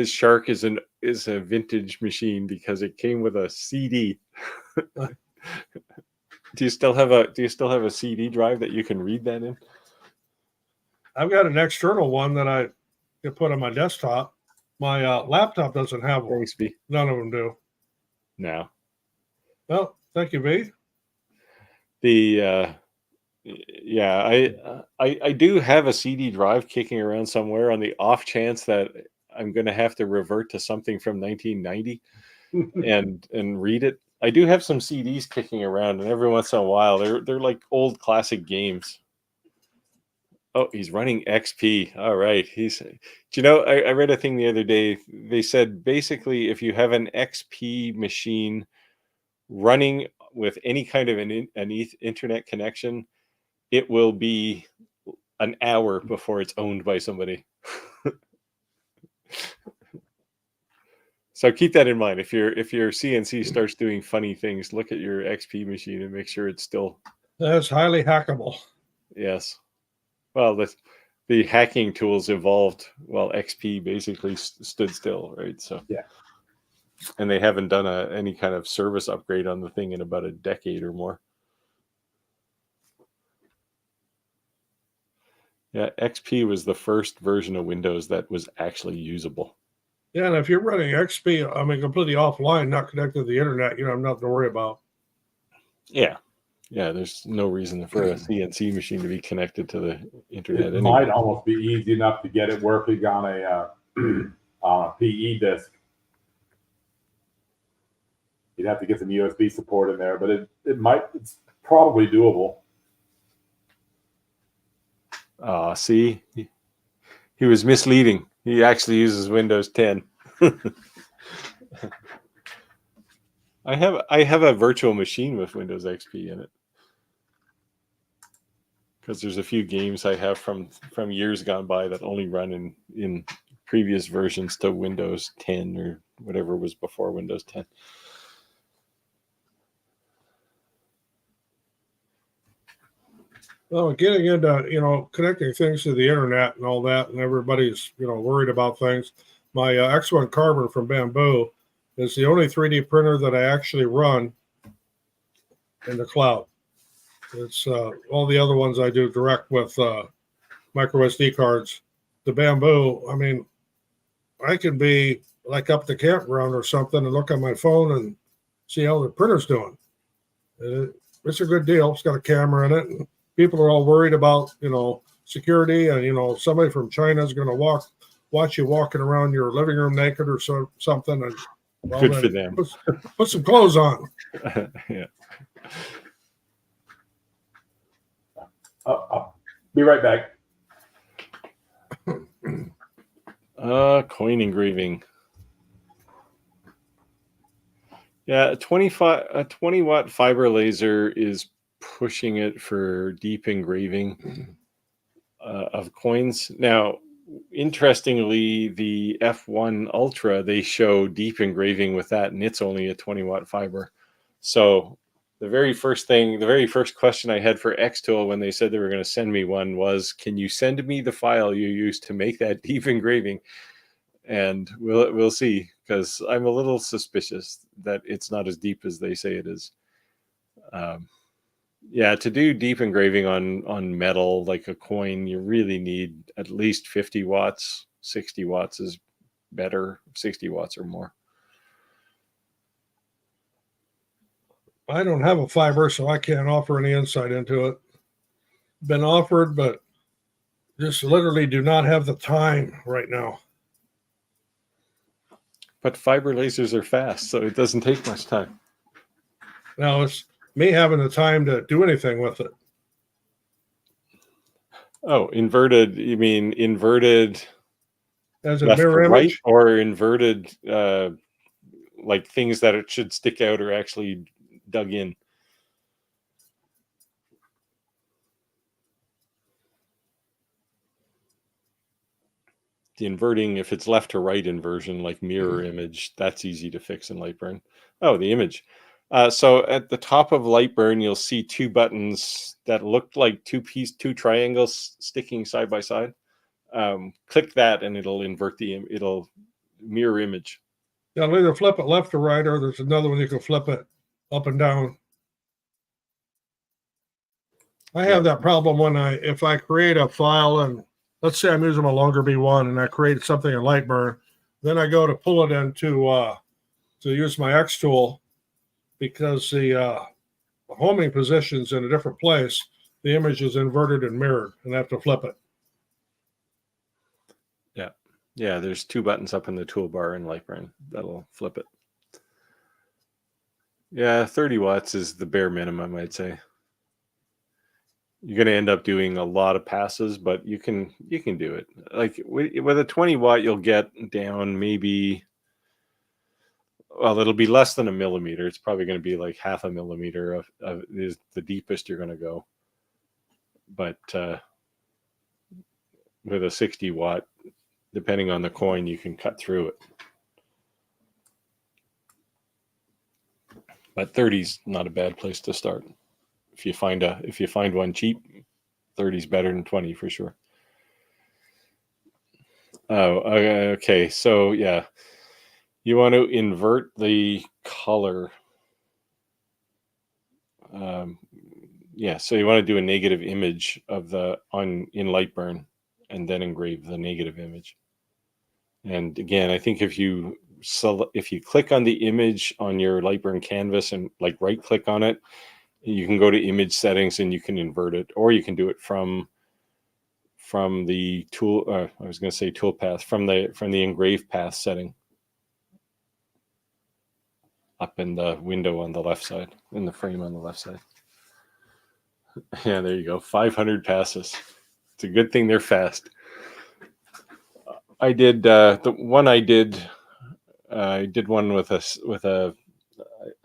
Shark is a vintage machine because it came with a CD. Do you still have a CD drive that you can read that in? I've got an external one that I can put on my desktop. My laptop doesn't have one. Thanks, B. None of them do. No. Well, thank you, V. I do have a CD drive kicking around somewhere on the off chance that I'm going to have to revert to something from 1990 and read it. I do have some CDs kicking around, and every once in a while they're like old classic games. Oh, he's running XP. All right. I read a thing the other day. They said basically if you have an XP machine running with any kind of an internet connection, it will be an hour before it's owned by somebody. So keep that in mind. If your CNC starts doing funny things, look at your XP machine and make sure it's still. That's highly hackable. Yes. Well, the hacking tools evolved while XP basically stood still, right? So yeah. And they haven't done any kind of service upgrade on the thing in about a decade or more. Yeah, XP was the first version of Windows that was actually usable. Yeah, and if you're running XP, I mean, completely offline, not connected to the internet, you have nothing to worry about. Yeah. Yeah, there's no reason for a CNC machine to be connected to the internet. It might almost be easy enough to get it working on a PE disk. You'd have to get some USB support in there, but it's probably doable. See, he was misleading. He actually uses Windows 10. I have a virtual machine with Windows XP in it because there's a few games I have from years gone by that only run in previous versions to Windows 10 or whatever was before Windows 10. Well, getting into, connecting things to the internet and all that, and everybody's, worried about things. My X1 Carbon from Bamboo is the only 3D printer that I actually run in the cloud. It's all the other ones I do direct with micro SD cards. The Bamboo, I mean, I can be like up the campground or something and look on my phone and see how the printer's doing. It's a good deal. It's got a camera in it. And people are all worried about, security and, somebody from China is going to watch you walking around your living room naked or something. And well, good for them. Put some clothes on. Yeah. I'll be right back. Coin engraving. Yeah, a 20 watt fiber laser is pushing it for deep engraving of coins. Now, interestingly, the F1 Ultra, they show deep engraving with that, and it's only a 20 watt fiber. So The very first question I had for Xtool when they said they were going to send me one was, "Can you send me the file you used to make that deep engraving?" And we'll see, because I'm a little suspicious that it's not as deep as they say it is. Yeah, to do deep engraving on metal like a coin, you really need at least 50 watts. 60 watts is better. 60 watts or more. I don't have a fiber, so I can't offer any insight into it. Been offered, but just literally do not have the time right now. But fiber lasers are fast, so it doesn't take much time. Now it's me having the time to do anything with it. Oh, inverted, you mean inverted As a left to mirror right, image? or inverted like things that it should stick out or actually dug in? The inverting, if it's left to right inversion, like mirror image, that's easy to fix in Lightburn. Oh, the image. So at the top of Lightburn, you'll see two buttons that look like two triangles sticking side by side. Click that and it'll invert it'll mirror image. You'll either flip it left or right, or there's another one you can flip it up and down. I have that problem when if I create a file, and let's say I'm using a longer B1 and I create something in Lightburn, then I go to pull it into to use my X tool, because the homing position's in a different place. The image is inverted and mirrored, and I have to flip it. Yeah, there's two buttons up in the toolbar in Lightburn that'll flip it. Yeah, 30 watts is the bare minimum, I'd say. You're going to end up doing a lot of passes, but you can do it. Like with a 20 watt, you'll get down maybe, well, it'll be less than a millimeter. It's probably going to be like half a millimeter is the deepest you're going to go. But with a 60 watt, depending on the coin, you can cut through it. But 30's not a bad place to start. If you find one cheap, 30's better than 20 for sure. Oh, okay. So yeah, you want to invert the color. Yeah, so you want to do a negative image of in Lightburn, and then engrave the negative image. And again, I think if you click on the image on your Lightburn canvas and like right click on it, you can go to image settings and you can invert it, or you can do it from the tool. I was going to say tool path, from the engrave path setting up in the window on the left side, in the frame on the left side. Yeah, there you go. 500 passes. It's a good thing they're fast. I did the one I did. I did one with a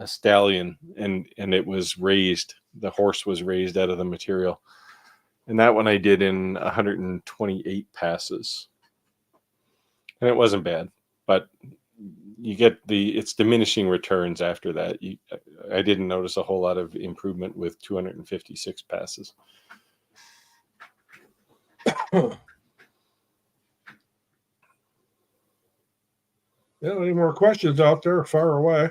stallion, and it was raised. The horse was raised out of the material, and that one I did in 128 passes, and it wasn't bad. But you get it's diminishing returns after that. I didn't notice a whole lot of improvement with 256 passes. Yeah, any more questions out there? Far away.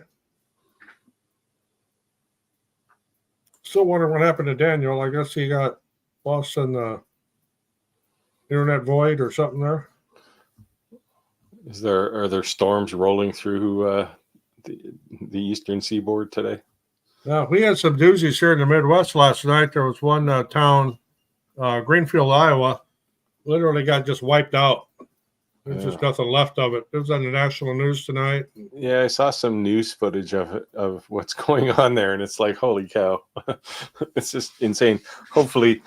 Still wondering what happened to Daniel. I guess he got lost in the internet void or something there. Are there storms rolling through the eastern seaboard today? Now, we had some doozies here in the Midwest last night. There was one town, Greenfield, Iowa, literally got just wiped out. There's just nothing left of it. It was on the national news tonight. Yeah, I saw some news footage of what's going on there, and it's like, holy cow. It's just insane. Hopefully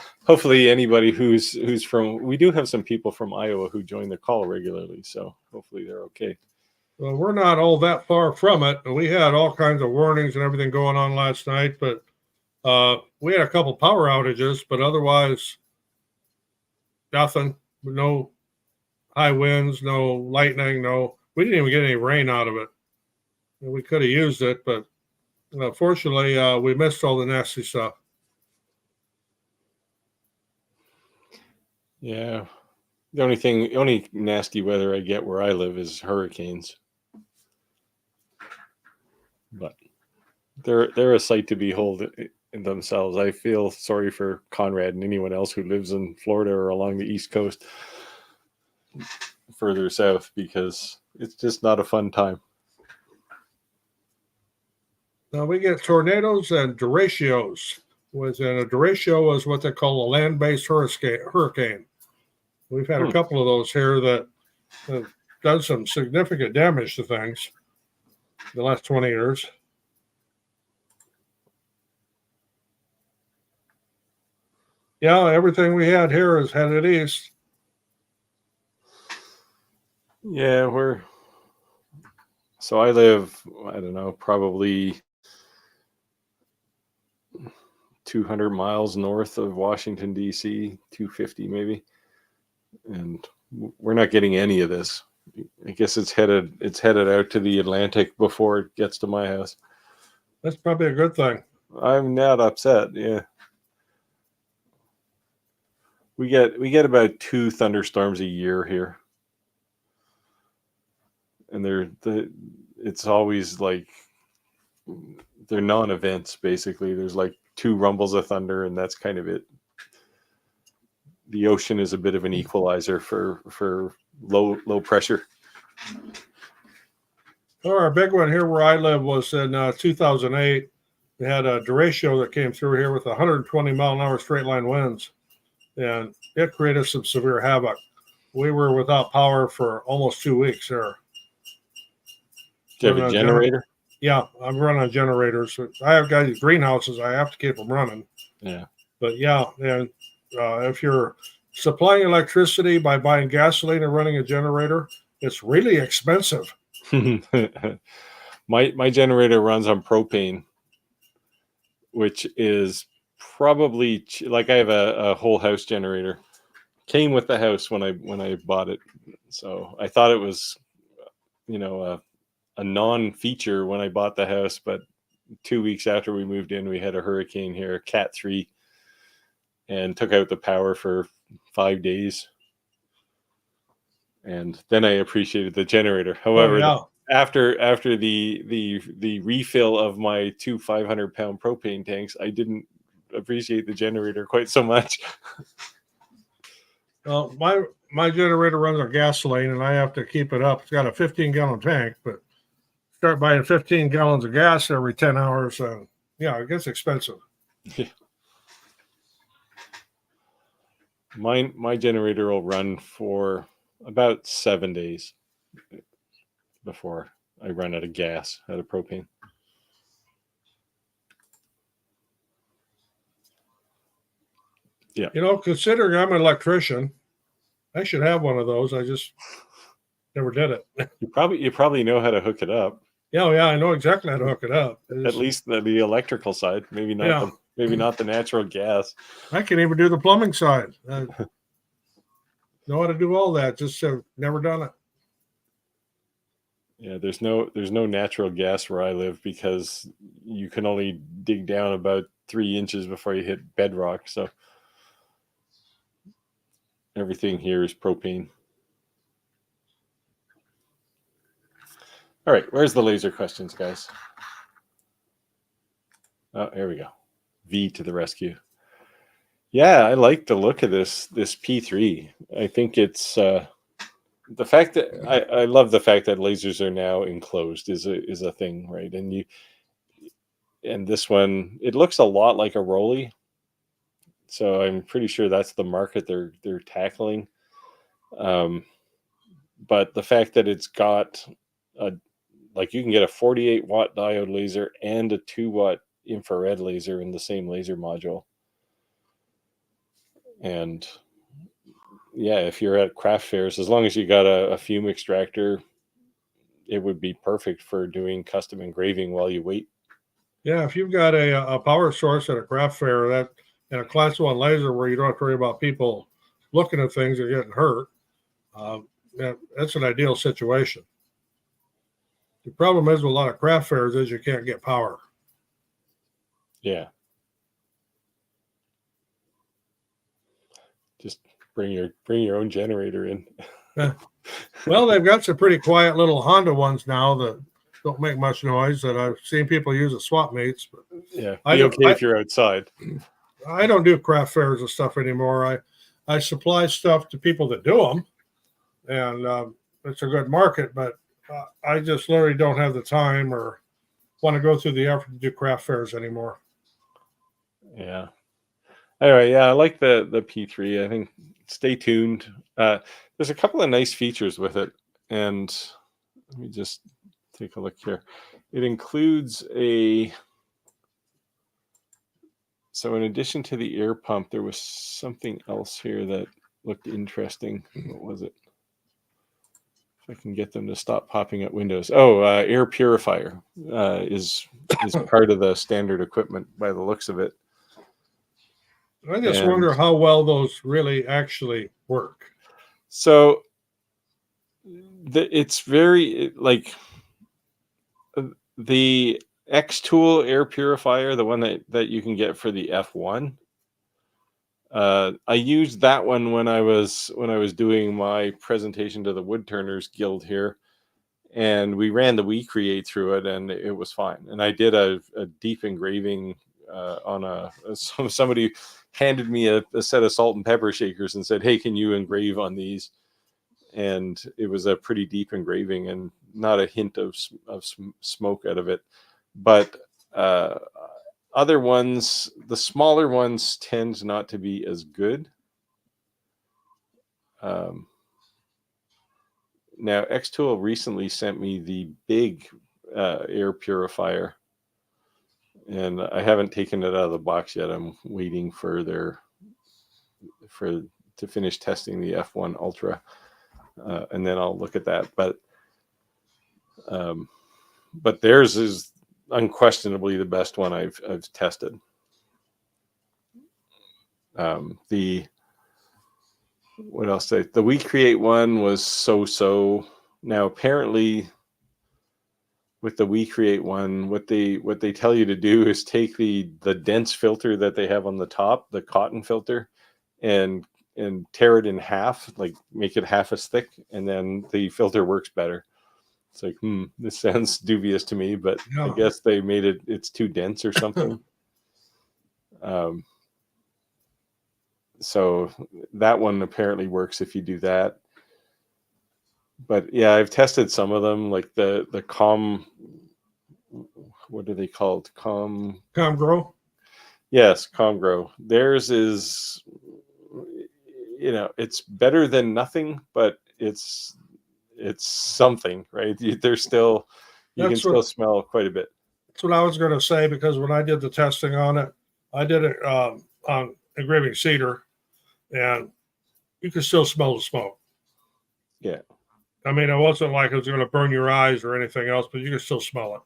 anybody who's from, we do have some people from Iowa who join the call regularly, so hopefully they're okay. Well, we're not all that far from it. We had all kinds of warnings and everything going on last night, but we had a couple power outages, but otherwise nothing. No high winds, no lightning, we didn't even get any rain out of it. We could have used it, but Fortunately, we missed all the nasty stuff. Yeah. The only nasty weather I get where I live is hurricanes. But they're a sight to behold in themselves. I feel sorry for Conrad and anyone else who lives in Florida or along the East Coast further south, because it's just not a fun time. Now we get tornadoes and derechos. And a derecho is what they call a land-based hurricane. We've had a couple of those here that have done some significant damage to things the last 20 years. Yeah, everything we had here is headed east. Yeah, so I live, I don't know, probably 200 miles north of Washington, D.C., 250 maybe. And we're not getting any of this. I guess it's headed out to the Atlantic before it gets to my house. That's probably a good thing. I'm not upset. Yeah. We get about 2 thunderstorms a year here. And it's always like they're non-events basically. There's like 2 rumbles of thunder and that's kind of it. The ocean is a bit of an equalizer for low pressure. Well, our big one here where I live was in 2008. We had a derecho that came through here with 120 mile an hour straight line winds, and it created some severe havoc. We were without power for almost 2 weeks there. Do you have a generator? Yeah, I'm running generators. I have got these greenhouses. I have to keep them running. Yeah. But yeah, and if you're supplying electricity by buying gasoline and running a generator, it's really expensive. My generator runs on propane, which is probably like I have a whole house generator. Came with the house when I bought it, so I thought it was, a non-feature when I bought the house. But 2 weeks after we moved in, we had a hurricane here, Cat 3, and took out the power for 5 days. And then I appreciated the generator. However, after the refill of my 2 500-pound propane tanks, I didn't appreciate the generator quite so much. Well, my generator runs on gasoline, and I have to keep it up. It's got a 15-gallon tank, but start buying 15 gallons of gas every 10 hours. Yeah, it gets expensive. Yeah. My generator will run for about 7 days before I run out of gas, out of propane. Yeah. Considering I'm an electrician, I should have one of those. I just never did it. You probably know how to hook it up. Yeah, I know exactly how to hook it up. At least the electrical side, maybe not. Maybe not the natural gas. I can even do the plumbing side. I know how to do all that. Just have never done it. Yeah, there's no natural gas where I live because you can only dig down about 3 inches before you hit bedrock. So everything here is propane. All right, where's the laser questions, guys? Oh, here we go. V to the rescue. Yeah, I like the look of this P3. I think it's the fact that I love the fact that lasers are now enclosed is a thing, right? And this one, it looks a lot like a Rolly. So I'm pretty sure that's the market they're tackling. But the fact that it's got you can get a 48 watt diode laser and a 2 watt infrared laser in the same laser module. And yeah, if you're at craft fairs, as long as you got a fume extractor, it would be perfect for doing custom engraving while you wait. Yeah, if you've got a power source at a craft fair and a class 1 laser where you don't have to worry about people looking at things or getting hurt, that's an ideal situation. The problem is with a lot of craft fairs is you can't get power. Yeah. Just bring your own generator in. Yeah. Well, they've got some pretty quiet little Honda ones now that don't make much noise that I've seen people use at swap meets. But Yeah. I Be don't, okay if you're outside. I don't do craft fairs and stuff anymore. I supply stuff to people that do them, and it's a good market. But I just literally don't have the time or want to go through the effort to do craft fairs anymore. Yeah. Anyway, yeah, I like the P3. I think stay tuned. There's a couple of nice features with it, and let me just take a look here. It includes so in addition to the air pump, there was something else here that looked interesting. What was it? If I can get them to stop popping up windows. Oh, air purifier is part of the standard equipment by the looks of it. I just wonder how well those really actually work. So it's very like the X-Tool air purifier, the one that you can get for the F1. I used that one when I was doing my presentation to the Woodturners Guild here, and we ran the WeCreate through it, and it was fine. And I did a deep engraving on somebody handed me a set of salt and pepper shakers and said, "Hey, can you engrave on these?" And it was a pretty deep engraving and not a hint of smoke out of it. But other ones, the smaller ones, tend not to be as good. Now, X-Tool recently sent me the big air purifier, and I haven't taken it out of the box yet. I'm waiting to finish testing the F1 Ultra, and then I'll look at that. But theirs is unquestionably the best one I've tested. What else? The WeCreate one was so. Now apparently, with the WeCreate one, what they tell you to do is take the dense filter that they have on the top, the cotton filter, and tear it in half, like make it half as thick, and then the filter works better. It's like, this sounds dubious to me, but I guess they made it's too dense or something. So that one apparently works if you do that. But yeah, I've tested some of them, like the what are they called? ComGrow? Yes, ComGrow. Theirs is, it's better than nothing, but it's something, right? There's still, you can still smell quite a bit. That's what I was going to say, because when I did the testing on it, I did it on engraving cedar, and you could still smell the smoke. Yeah. I mean, it wasn't like it was going to burn your eyes or anything else, but you could still smell it.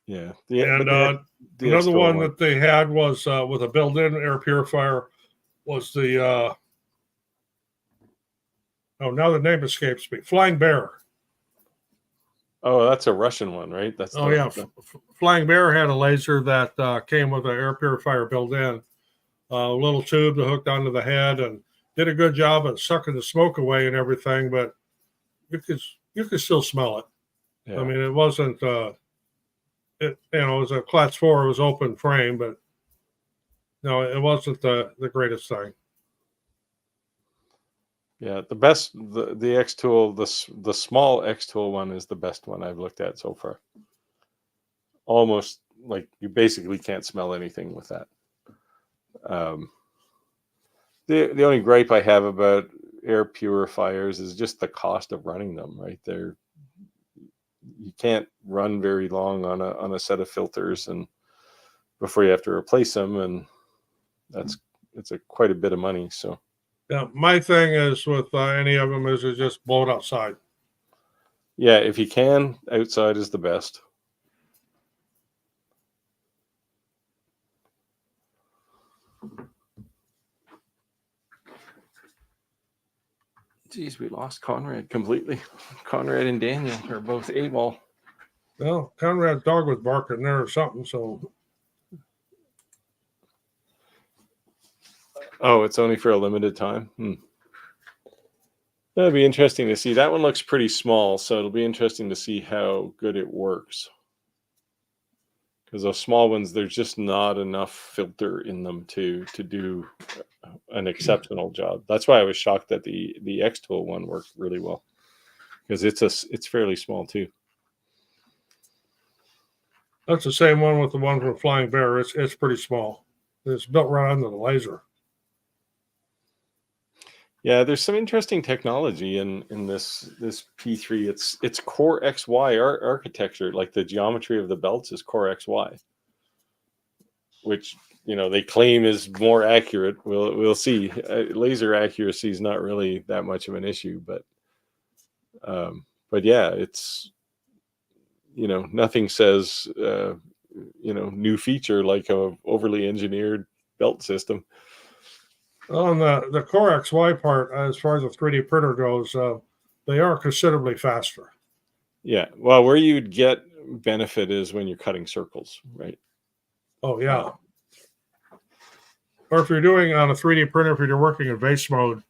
Yeah. And another one that they had was with a built-in air purifier was the now the name escapes me. Flying Bear. Oh, that's a Russian one, right? Flying Bear had a laser that came with an air purifier built in, a little tube that hooked onto the head, and did a good job of sucking the smoke away and everything. But you could still smell it. Yeah. I mean, it wasn't. It was a class 4. It was open frame, but no, it wasn't the greatest thing. Yeah, the best, the X-Tool, the small X-Tool one is the best one I've looked at so far. Almost like you basically can't smell anything with that. The only gripe I have about air purifiers is just the cost of running them, right? You can't run very long on a set of filters, and before you have to replace them, and it's quite a bit of money. So yeah, my thing is with any of them is just blow it outside. Yeah, if you can, outside is the best. Geez, we lost Conrad completely. Conrad and Daniel are both AWOL. Well, Conrad's dog was barking there or something. So Oh, it's only for a limited time. That'd be interesting to see. That one looks pretty small, so it'll be interesting to see how good it works. Because those small ones, there's just not enough filter in them to do an exceptional job. That's why I was shocked that the X Tool one worked really well, because it's fairly small too. that's the same one with the one from Flying Bear. It's pretty small. It's built right onto the laser. Yeah, there's some interesting technology in this P3. It's Core XY architecture. Like the geometry of the belts is Core XY, which they claim is more accurate. We'll see. Laser accuracy is not really that much of an issue, but yeah, it's nothing says new feature like a overly engineered belt system. On the Core XY part, as far as the 3D printer goes, they are considerably faster. Yeah. Well, where you'd get benefit is when you're cutting circles, right? Oh, yeah. Or if you're doing on a 3D printer, if you're working in vase mode,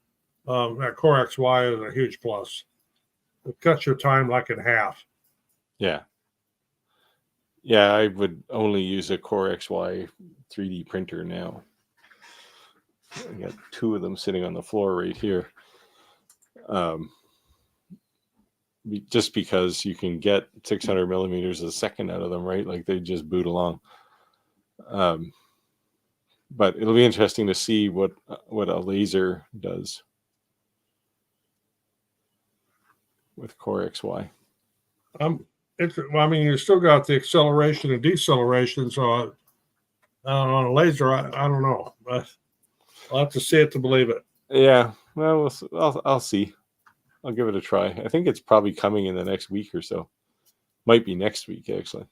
that Core XY is a huge plus. It cuts your time like in half. Yeah. Yeah, I would only use a Core XY 3D printer now. I got 2 of them sitting on the floor right here. Just because you can get 600 millimeters a second out of them, right? Like they just boot along. But it'll be interesting to see what a laser does with Core XY. You still got the acceleration and deceleration. So on a laser, I don't know. I'll have to see it to believe it. Yeah, well, I'll see. I'll give it a try. I think it's probably coming in the next week or so. Might be next week, actually.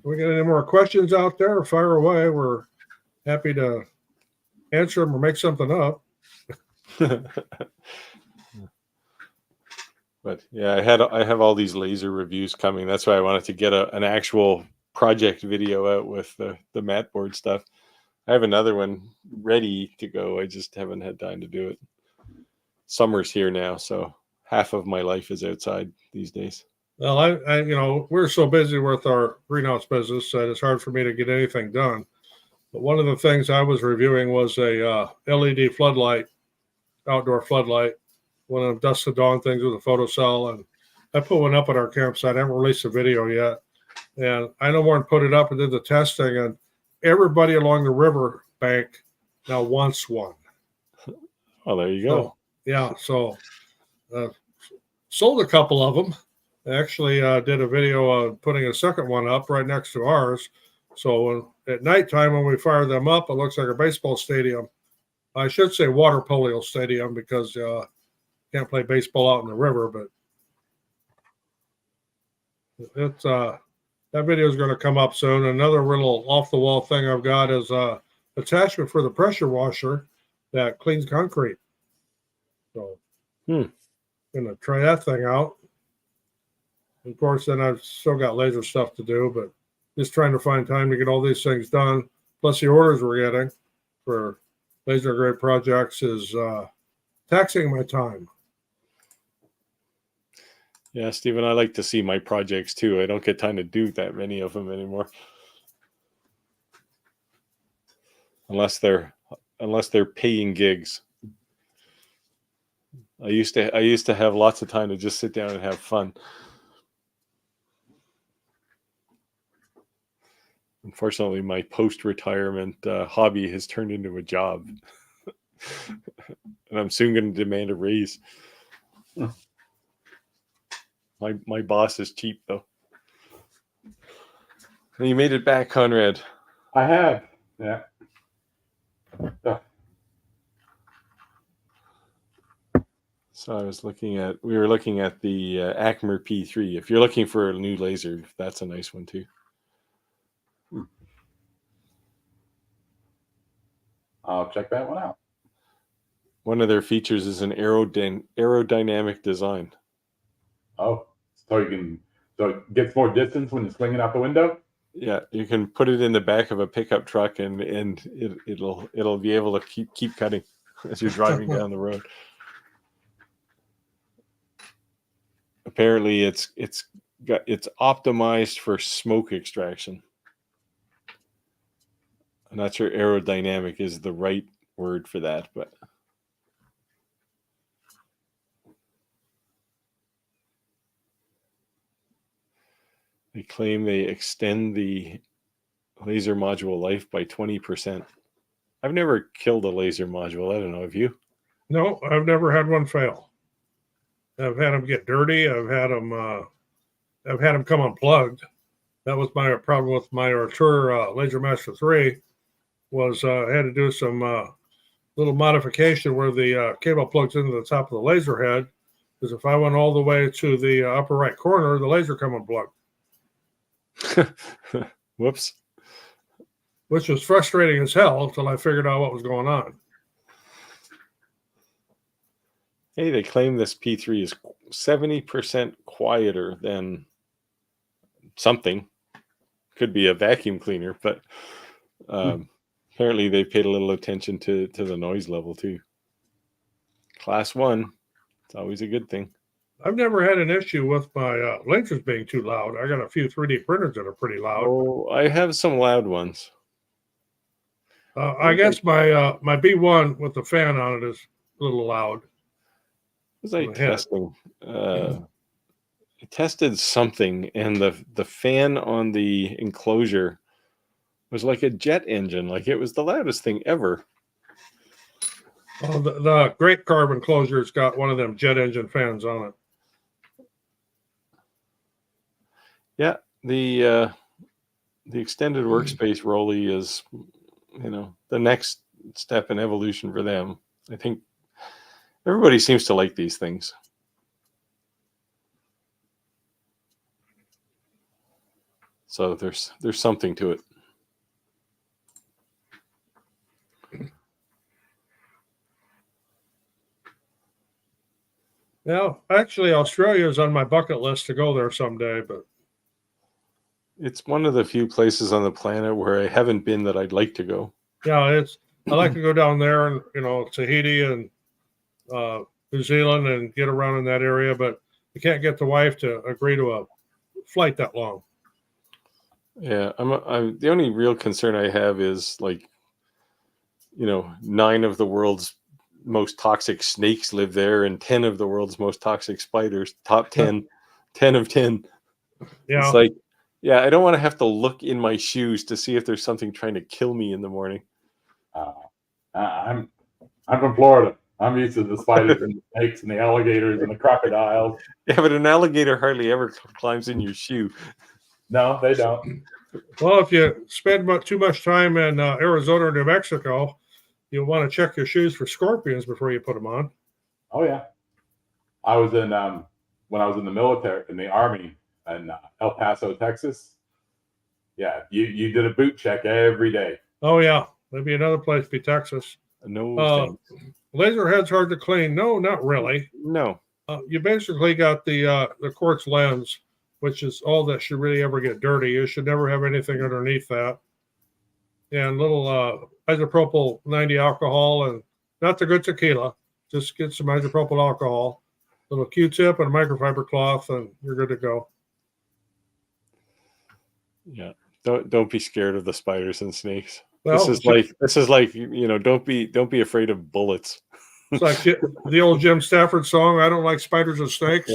We got any more questions out there? Fire away. We're happy to answer them or make something up. But yeah, I have all these laser reviews coming. That's why I wanted to get an actual project video out with the mat board stuff. I have another one ready to go. I just haven't had time to do it. Summer's here now, so half of my life is outside these days. Well, I we're so busy with our greenhouse business that it's hard for me to get anything done. But one of the things I was reviewing was a LED floodlight, outdoor floodlight, one of the dusk to dawn things with a photocell, and I put one up at our campsite. I haven't released a video yet, and I no more than put it up and did the testing, and everybody along the river bank now wants one. Oh, there you go. So sold a couple of them. I actually did a video of putting a second one up right next to ours. So at nighttime when we fire them up, it looks like a baseball stadium. I should say water polo stadium because can't play baseball out in the river, but it's that video is going to come up soon. Another little off the wall thing I've got is attachment for the pressure washer that cleans concrete. So gonna try that thing out. Of course, then I've still got laser stuff to do, but just trying to find time to get all these things done. Plus the orders we're getting for laser grade projects is taxing my time. Yeah, Stephen, I like to see my projects too. I don't get time to do that many of them anymore. Unless they're paying gigs. I used to have lots of time to just sit down and have fun. Unfortunately, my post-retirement hobby has turned into a job. And I'm soon going to demand a raise. My boss is cheap, though. And you made it back, Conrad. I have. Yeah. So we were looking at the Acmer P3. If you're looking for a new laser, that's a nice one too. I'll check that one out. One of their features is an aerodynamic design. Oh, so it gets more distance when you're swinging out the window. Yeah, you can put it in the back of a pickup truck, and it'll be able to keep cutting as you're driving down the road. Apparently, it's optimized for smoke extraction. I'm not sure aerodynamic is the right word for that, but they claim they extend the laser module life by 20%. I've never killed a laser module. I don't know. Have you? No, I've never had one fail. I've had them get dirty. I've had them come unplugged. That was my problem with my Artur Laser Master 3. Was I had to do some little modification where the cable plugs into the top of the laser head. Because if I went all the way to the upper right corner, the laser come unplugged. Whoops. Which was frustrating as hell until I figured out what was going on. Hey, they claim this P3 is 70% quieter than something. Could be a vacuum cleaner, but apparently they paid a little attention to the noise level too. Class 1, it's always a good thing. I've never had an issue with my lasers being too loud. I got a few 3D printers that are pretty loud. Oh, I have some loud ones. I guess my B1 with the fan on it is a little loud. Was I testing? I tested something, and the fan on the enclosure was like a jet engine. Like it was the loudest thing ever. Oh, the Great Carbon enclosure's got one of them jet engine fans on it. Yeah, the extended workspace Rolly is, the next step in evolution for them. I think everybody seems to like these things. So there's something to it. Now, actually, Australia is on my bucket list to go there someday, but it's one of the few places on the planet where I haven't been that I'd like to go. Yeah, I like to go down there and Tahiti and New Zealand and get around in that area, but you can't get the wife to agree to a flight that long. Yeah, I'm the only real concern I have is 9 of the world's most toxic snakes live there, and 10 of the world's most toxic spiders. Top 10, 10 of 10. Yeah, it's like, I don't want to have to look in my shoes to see if there's something trying to kill me in the morning. I'm from Florida. I'm used to the spiders and the snakes and the alligators and the crocodiles. Yeah, but an alligator hardly ever climbs in your shoe. No, they don't. Well, if you spend too much time in Arizona or New Mexico, you'll want to check your shoes for scorpions before you put them on. Oh yeah, I was in when I was in the military, in the Army, in El Paso, Texas. Yeah, you did a boot check every day. Oh yeah, maybe another place be Texas. No, laser head's hard to clean. No, not really. No. You basically got the quartz lens, which is all that should really ever get dirty. You should never have anything underneath that. And little isopropyl 90 alcohol, and not the good tequila. Just get some isopropyl alcohol, little Q-tip and a microfiber cloth, and you're good to go. Yeah, don't be scared of the spiders and snakes. Well, this is like don't be afraid of bullets. It's like the old Jim Stafford song. I don't like spiders and snakes,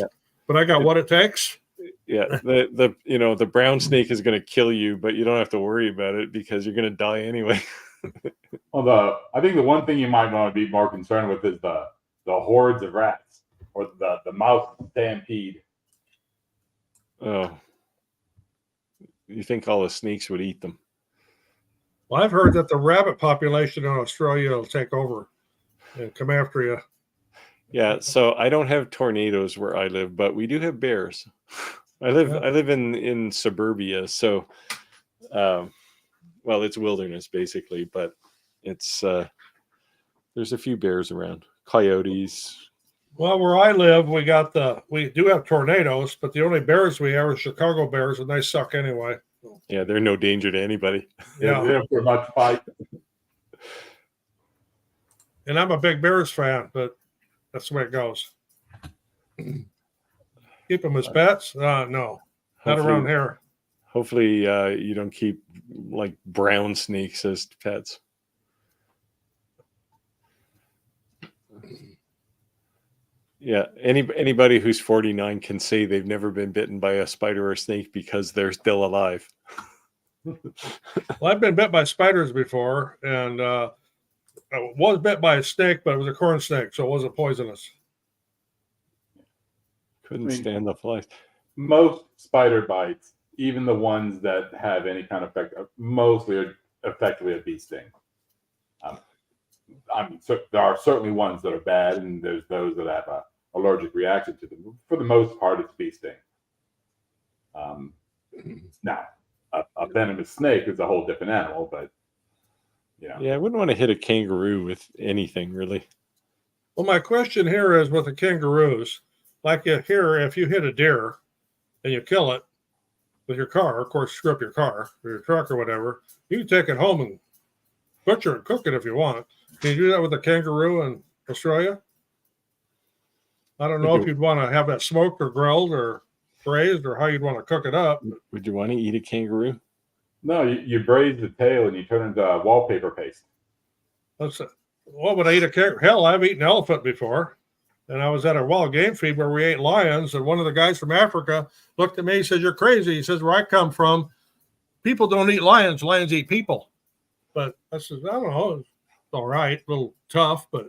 but I got what it takes. Yeah, the brown snake is going to kill you, but you don't have to worry about it because you're going to die anyway. Well, I think the one thing you might want to be more concerned with is the hordes of rats or the mouse stampede. Oh, you think all the snakes would eat them? Well, I've heard that the rabbit population in Australia will take over and come after you. Yeah, so I don't have tornadoes where I live, but we do have bears. I live in suburbia, so it's wilderness basically, but it's There's a few bears around. Coyotes. Well, where I live, we do have tornadoes, but the only bears we have are Chicago bears, and they suck anyway. Yeah, they're no danger to anybody. Yeah. They're for much fight. And I'm a big Bears fan, but that's the way it goes. Keep them as pets? No, not Hopefully- around here. Hopefully, you don't keep like brown snakes as pets. Yeah, anybody who's 49 can say they've never been bitten by a spider or a snake because they're still alive. Well, I've been bit by spiders before, and I was bit by a snake, but it was a corn snake, so it wasn't poisonous. Couldn't stand the flies. Most spider bites, even the ones that have any kind of effect, mostly are effectively a bee sting. So there are certainly ones that are bad, and there's those that have an allergic reaction to them. For the most part, it's bee sting. Now, a venomous snake is a whole different animal, but Yeah, I wouldn't want to hit a kangaroo with anything, really. Well, my question here is with the kangaroos, like here, if you hit a deer and you kill it with your car, of course, screw up your car or your truck or whatever, you can take it home and butcher and cook it if you want. Can you do that with a kangaroo in Australia? I don't know if you'd want to have that smoked or grilled or braised or how you'd want to cook it up. Would you want to eat a kangaroo? no, you braise the tail and you turn it into wallpaper paste. What would I eat a kangaroo? Hell, I've eaten elephant before. And I was at a wild game feed where we ate lions. And one of the guys from Africa looked at me. He says, "You're crazy." He says, "Where I come from, people don't eat lions. Lions eat people." But I said, "I don't know. It's all right. A little tough, but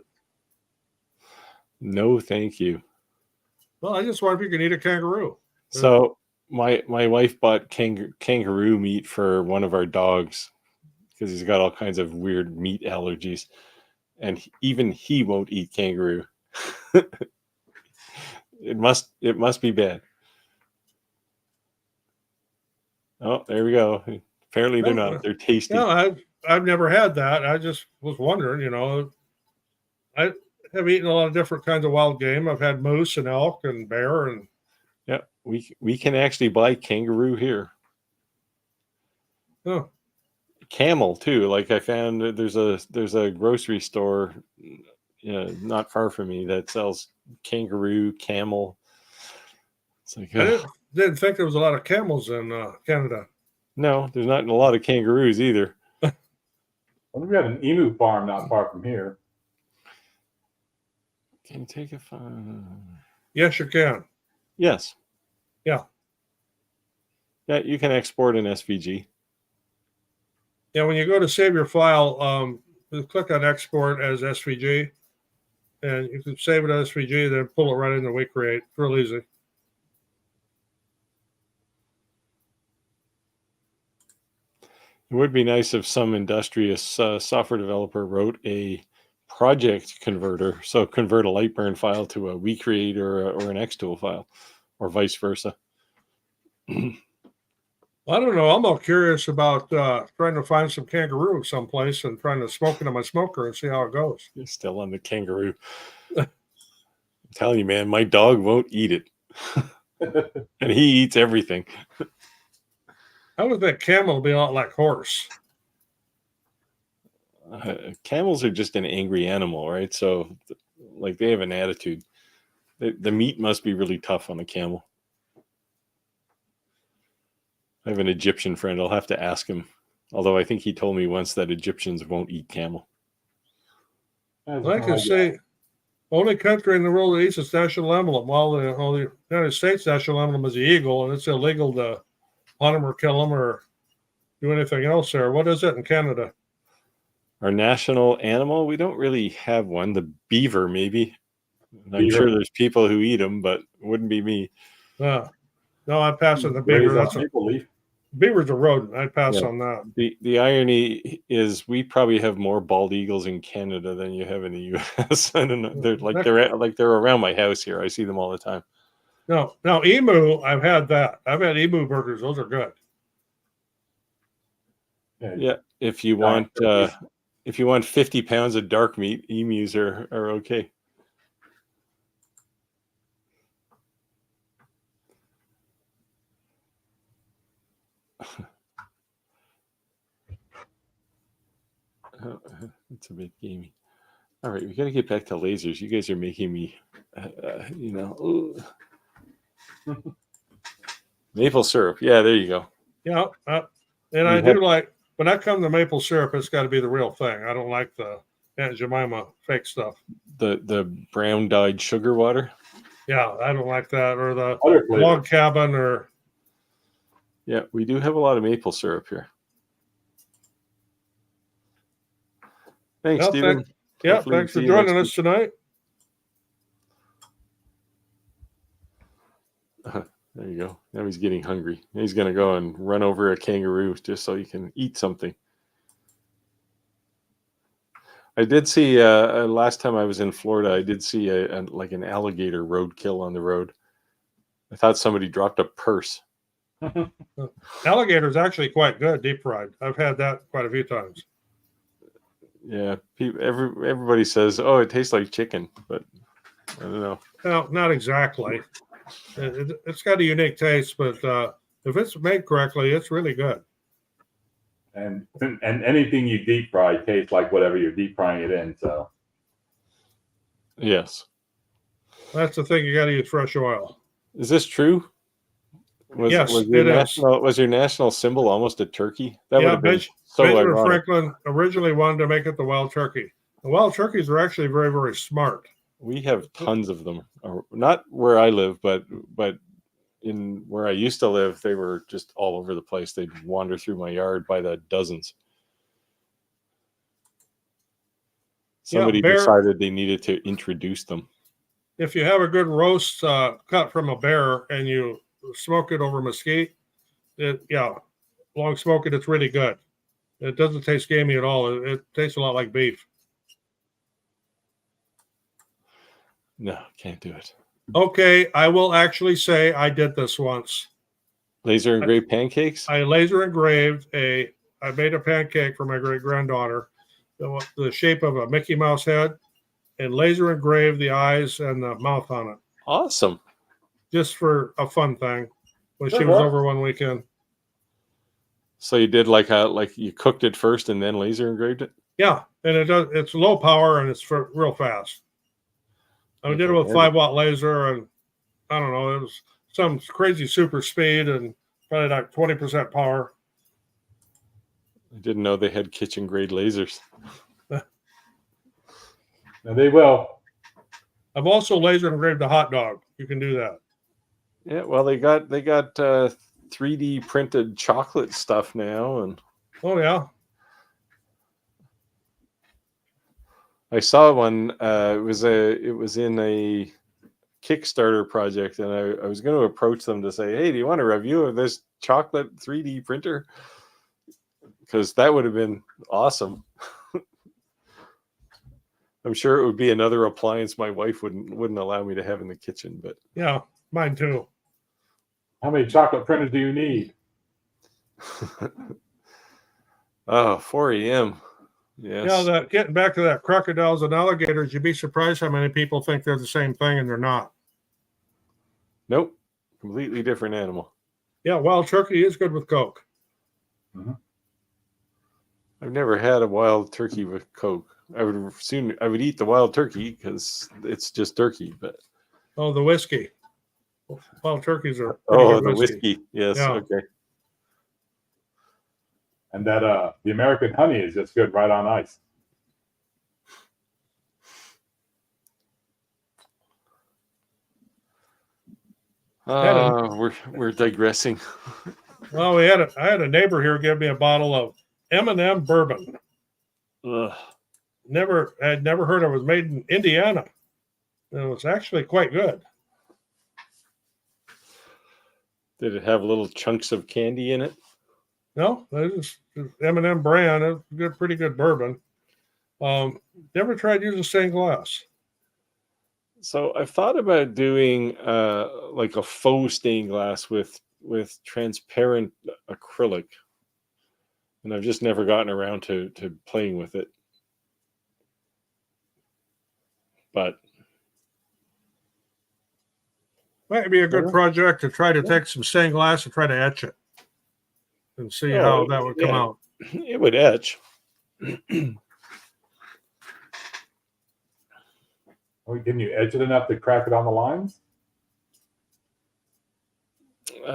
No, thank you. well, I just wonder if you can eat a kangaroo." So my wife bought kangaroo meat for one of our dogs because he's got all kinds of weird meat allergies, and even he won't eat kangaroo. It must be bad. Oh, there we go. Apparently they're not. They're tasty. No, I've never had that. I just was wondering, I have eaten a lot of different kinds of wild game. I've had moose and elk and bear and Yeah, we can actually buy kangaroo here. oh, Camel too. Like I found that there's a grocery store not far from me that sells kangaroo, camel. It's like I didn't think there was a lot of camels in Canada. no, there's not a lot of kangaroos either. Well, we got an emu farm not far from here. Can you take a phone? Yes, you can. Yes. Yeah. Yeah, you can export an SVG. Yeah, when you go to save your file, just click on export as SVG, and you can save it as SVG, then pull it right into WeCreate. It's real easy. It would be nice if some industrious software developer wrote a project converter, so convert a Lightburn file to a WeCreate or an Xtool file, or vice versa. I don't know. I'm all curious about trying to find some kangaroo someplace and trying to smoke it in my smoker and see how it goes. You're still on the kangaroo. I'm telling you, man, my dog won't eat it. And he eats everything. I would think camel would be a lot like horse. Camels are just an angry animal, right? So, like, they have an attitude. The meat must be really tough on a camel. I have an Egyptian friend. I'll have to ask him. Although I think he told me once that Egyptians won't eat camel. I can say only country in the world that eats its national emblem. While the United States national emblem is the eagle, and it's illegal to hunt them or kill them or do anything else there. What is it in Canada? Our national animal? We don't really have one. The beaver, maybe. I'm Beaver. sure there's people who eat them, but it wouldn't be me. No, I'm passing the beaver. That's maple leaf. beaver's a rodent. I'd pass Yeah. on that. The irony is we probably have more bald eagles in Canada than you have in the US. I don't know. They're around my house here. I see them all the time. No, now emu, I've had that. I've had emu burgers. Those are good. Yeah, if you If you want 50 pounds of dark meat, emus are okay. It's a bit gamey. All right, we got to get back to lasers. You guys are making me, maple syrup. Yeah, there you go. Yeah, and I do like when I come to maple syrup, it's got to be the real thing. I don't like the Aunt Jemima fake stuff. The brown dyed sugar water. Yeah, I don't like that, or the Other flavor. log cabin, or Yeah, we do have a lot of maple syrup here. Thanks, yeah, Stephen. thanks for joining us tonight. There you go. Now he's getting hungry. He's going to go and run over a kangaroo just so he can eat something. I did see last time I was in Florida, I did see like an alligator roadkill on the road. I thought somebody dropped a purse. Alligator is actually quite good deep fried. I've had that quite a few times. Yeah, everybody says, "Oh, it tastes like chicken," but I don't know. Well, not exactly. It's got a unique taste, but if it's made correctly, it's really good. And anything you deep fry tastes like whatever you're deep frying it in. So Yes, that's the thing. You got to use fresh oil. is this true? Yes, was your national symbol almost a turkey? That would have been so Benjamin ironic. Franklin originally wanted to make it the wild turkey. The wild turkeys are actually very, very smart. We have tons of them. Not where I live, but in where I used to live, they were just all over the place. They'd wander through my yard by the dozens. Somebody decided they needed to introduce them. If you have a good roast cut from a bear and you smoke it over mesquite, long smoke it, it's really good. It doesn't taste gamey at all. It tastes a lot like beef. No, can't do it. Okay, I will actually say I did this once. Laser engraved pancakes? I laser engraved I made a pancake for my great granddaughter, the shape of a Mickey Mouse head, and laser engraved the eyes and the mouth on it. Awesome. Just for a fun thing when she was over one weekend. So you did like you cooked it first and then laser engraved it? Yeah, and it's low power and it's real fast. I did it with 5-watt laser, and I don't know, it was some crazy super speed and probably like 20% power. I didn't know they had kitchen grade lasers. Now they will. I've also laser engraved a hot dog. You can do that. Yeah, well, they got 3D printed chocolate stuff now, and oh yeah, I saw one. It was in a Kickstarter project, and I was going to approach them to say, "Hey, do you want a review of this chocolate 3D printer?" Because that would have been awesome. I'm sure it would be another appliance my wife wouldn't allow me to have in the kitchen, but yeah, mine too. How many chocolate printers do you need? 4 a.m. Yes. Yeah, getting back to that crocodiles and alligators, you'd be surprised how many people think they're the same thing and they're not. Nope. Completely different animal. Yeah, wild turkey is good with Coke. Mm-hmm. I've never had a wild turkey with Coke. I would eat the wild turkey because it's just turkey, but the whiskey. Wild turkeys are the whiskey. Yes, yeah. Okay. And that the American honey is just good right on ice. We're digressing. Well, I had a neighbor here give me a bottle of M&M bourbon. Ugh. I'd never heard it was made in Indiana. And it was actually quite good. Did it have little chunks of candy in it? No, it's M&M brand. It's pretty good bourbon. Never tried using stained glass. So I've thought about doing like a faux stained glass with transparent acrylic, and I've just never gotten around to playing with it. But Might be a good Yeah. project to try to take some stained glass and try to etch it and see Oh, how that would come yeah. out. it would etch. Can you edge it enough to crack it on the lines? I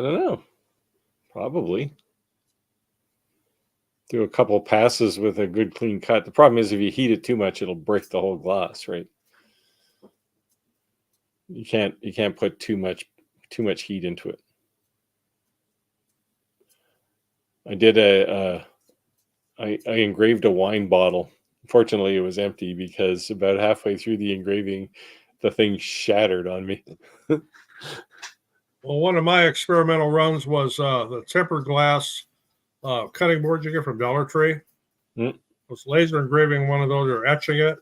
don't know. Probably. Do a couple passes with a good clean cut. The problem is if you heat it too much, it'll break the whole glass, right? You can't put too much heat into it. I did I engraved a wine bottle. Fortunately, it was empty because about halfway through the engraving, the thing shattered on me. Well, one of my experimental runs was the tempered glass cutting board you get from Dollar Tree. Mm. Was laser engraving one of those or etching it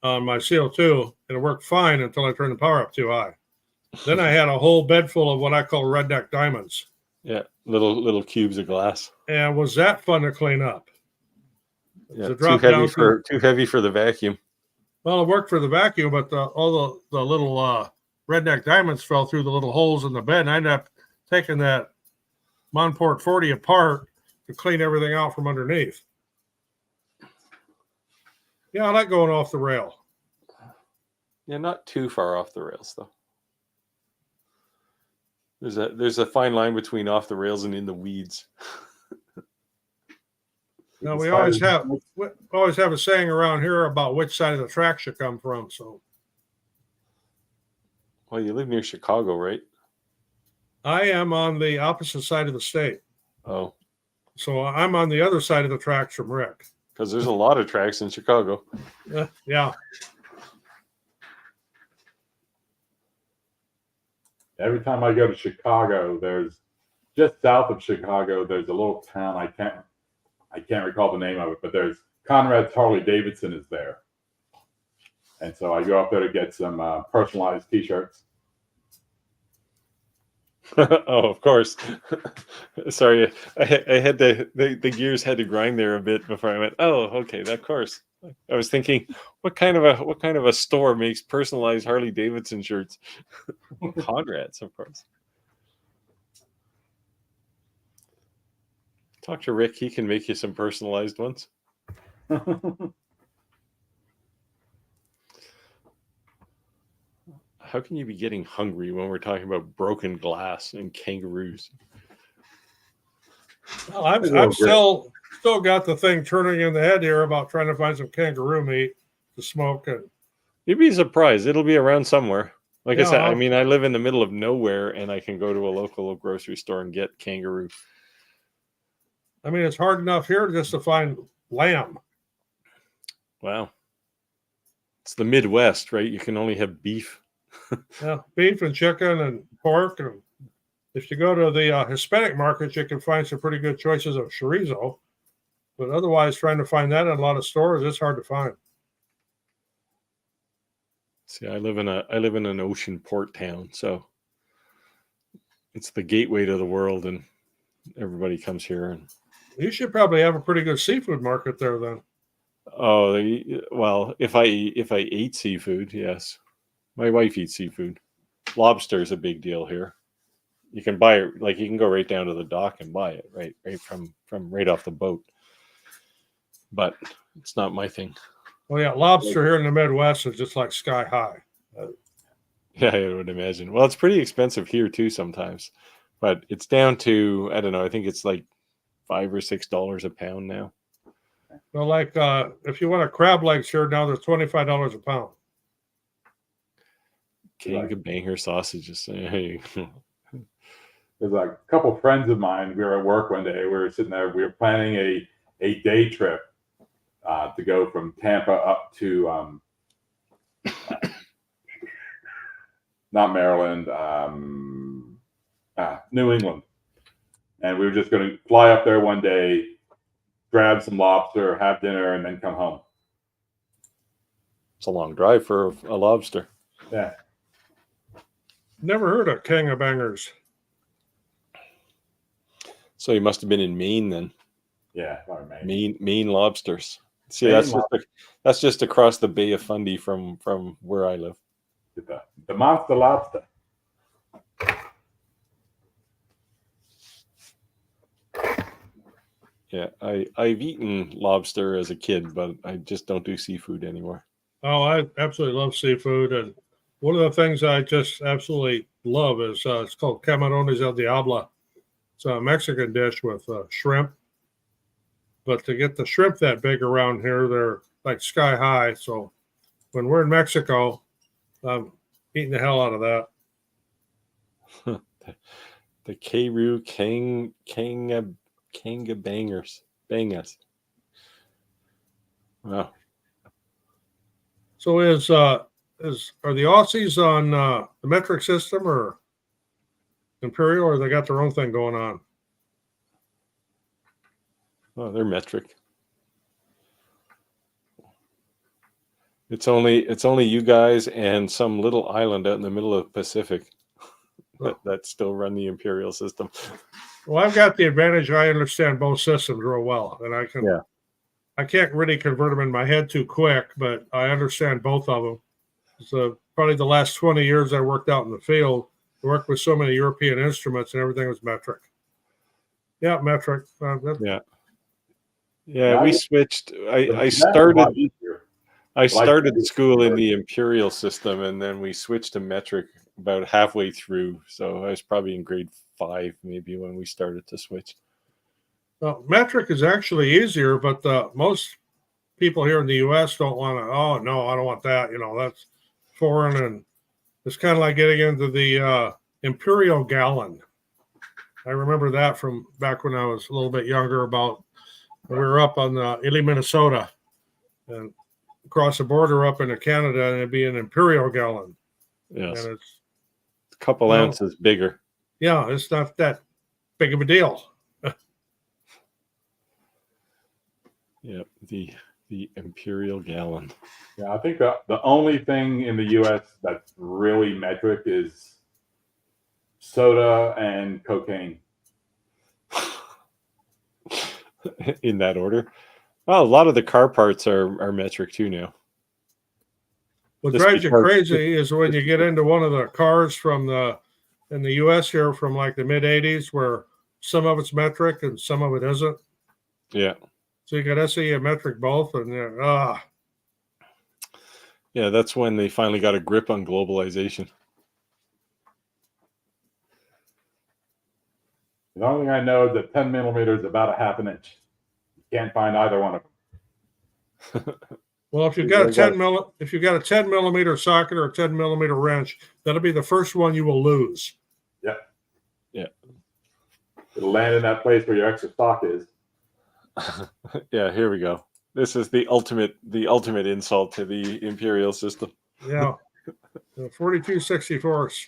on my CO2, and it worked fine until I turned the power up too high. Then I had a whole bed full of what I call redneck diamonds. Yeah, little cubes of glass. And was that fun to clean up? Yeah, To drop down to, too heavy for the vacuum. well, it worked for the vacuum, but all the little redneck diamonds fell through the little holes in the bed. And I ended up taking that Monport 40 apart to clean everything out from underneath. Yeah, I like going off the rail. Yeah, not too far off the rails though. There's a fine line between off the rails and in the weeds. Now we always have a saying around here about which side of the tracks you come from. So Well, you live near Chicago, right? I am on the opposite side of the state. Oh, So I'm on the other side of the tracks from Rick. because there's a lot of tracks in Chicago. Yeah. Every time I go to Chicago, there's just south of Chicago, there's a little town. I can't recall the name of it, but there's Conrad's Harley Davidson is there. And so I go up there to get some personalized t-shirts. Oh, of course. Sorry, I had the gears had to grind there a bit before I went, oh, okay, of course. I was thinking, what kind of a store makes personalized Harley Davidson shirts? Conrad's, of course. Talk to Rick; he can make you some personalized ones. How can you be getting hungry when we're talking about broken glass and kangaroos? Well, I'm still got the thing turning in the head here about trying to find some kangaroo meat to smoke. And You'd be surprised; it'll be around somewhere. Like I yeah, said, I mean, I live in the middle of nowhere, and I can go to a local grocery store and get kangaroo. I mean, it's hard enough here just to find lamb. Wow, it's the Midwest, right? You can only have beef. Yeah, beef and chicken and pork. And if you go to the Hispanic markets, you can find some pretty good choices of chorizo. But otherwise, trying to find that in a lot of stores, it's hard to find. See, I live in an ocean port town, so it's the gateway to the world, and everybody comes here. And You should probably have a pretty good seafood market there then. oh, well, if I ate seafood, yes, my wife eats seafood. Lobster is a big deal here. You can buy it, like you can go right down to the dock and buy it, right from right off the boat. But it's not my thing. Well, yeah, lobster here in the Midwest is just like sky high. Yeah, I would imagine. Well, it's pretty expensive here too sometimes, but it's down to, I don't know, I think it's like $5 or $6 a pound now. Well, like if you want a crab legs here now, they're $25 a pound. Kangabanger sausages. Hey. There's a couple friends of mine. We were at work one day. We were sitting there. We were planning a day trip to go from Tampa up to not Maryland, New England. And we were just going to fly up there one day, grab some lobster, have dinner, and then come home. It's a long drive for a lobster. Yeah. Never heard of kangabangers. So you must have been in Maine then. Yeah, Maine. Maine lobsters. See, that's just across the Bay of Fundy from where I live. The monster lobster. Yeah, I've eaten lobster as a kid, but I just don't do seafood anymore. Oh, I absolutely love seafood, and one of the things I just absolutely love is it's called camarones del diablo. It's a Mexican dish with shrimp, but to get the shrimp that big around here, they're like sky high. So when we're in Mexico, I'm eating the hell out of that. The Keiru Kanga Bangas. Wow. So are the Aussies on the metric system or imperial, or they got their own thing going on? Oh, they're metric. It's only you guys and some little island out in the middle of the Pacific that still run the imperial system. Well, I've got the advantage. I understand both systems real well, and I can't really convert them in my head too quick, but I understand both of them. So probably the last 20 years I worked out in the field, I worked with so many European instruments, and everything was metric. Yeah, metric. Yeah, we switched. I started school in the imperial system, and then we switched to metric about halfway through. So I was probably in grade 5 maybe when we started to switch. Well, metric is actually easier, but most people here in the U.S. don't want to. Oh no, I don't want that. That's foreign, and it's kind of like getting into the imperial gallon. I remember that from back when I was a little bit younger. We were up on Ely, Minnesota, and across the border up into Canada, and it'd be an imperial gallon. Yes, and it's a couple ounces bigger. Yeah, it's not that big of a deal. Yeah, the imperial gallon. Yeah, I think the only thing in the U.S. that's really metric is soda and cocaine. In that order. Well, a lot of the car parts are metric too now. What drives you crazy is when you get into one of the cars in the U.S. here from like the mid 80s, where some of it's metric and some of it isn't. Yeah. So you got SE and metric both, and yeah, that's when they finally got a grip on globalization. The only thing I know is that 10 millimeters is about a half an inch. You can't find either one of them. Well, if you've got a 10 millimeter socket or a 10 millimeter wrench, that'll be the first one you will lose. Yeah. Yeah. It'll land in that place where your extra stock is. Yeah, here we go. This is the ultimate insult to the imperial system. Yeah. 4264s.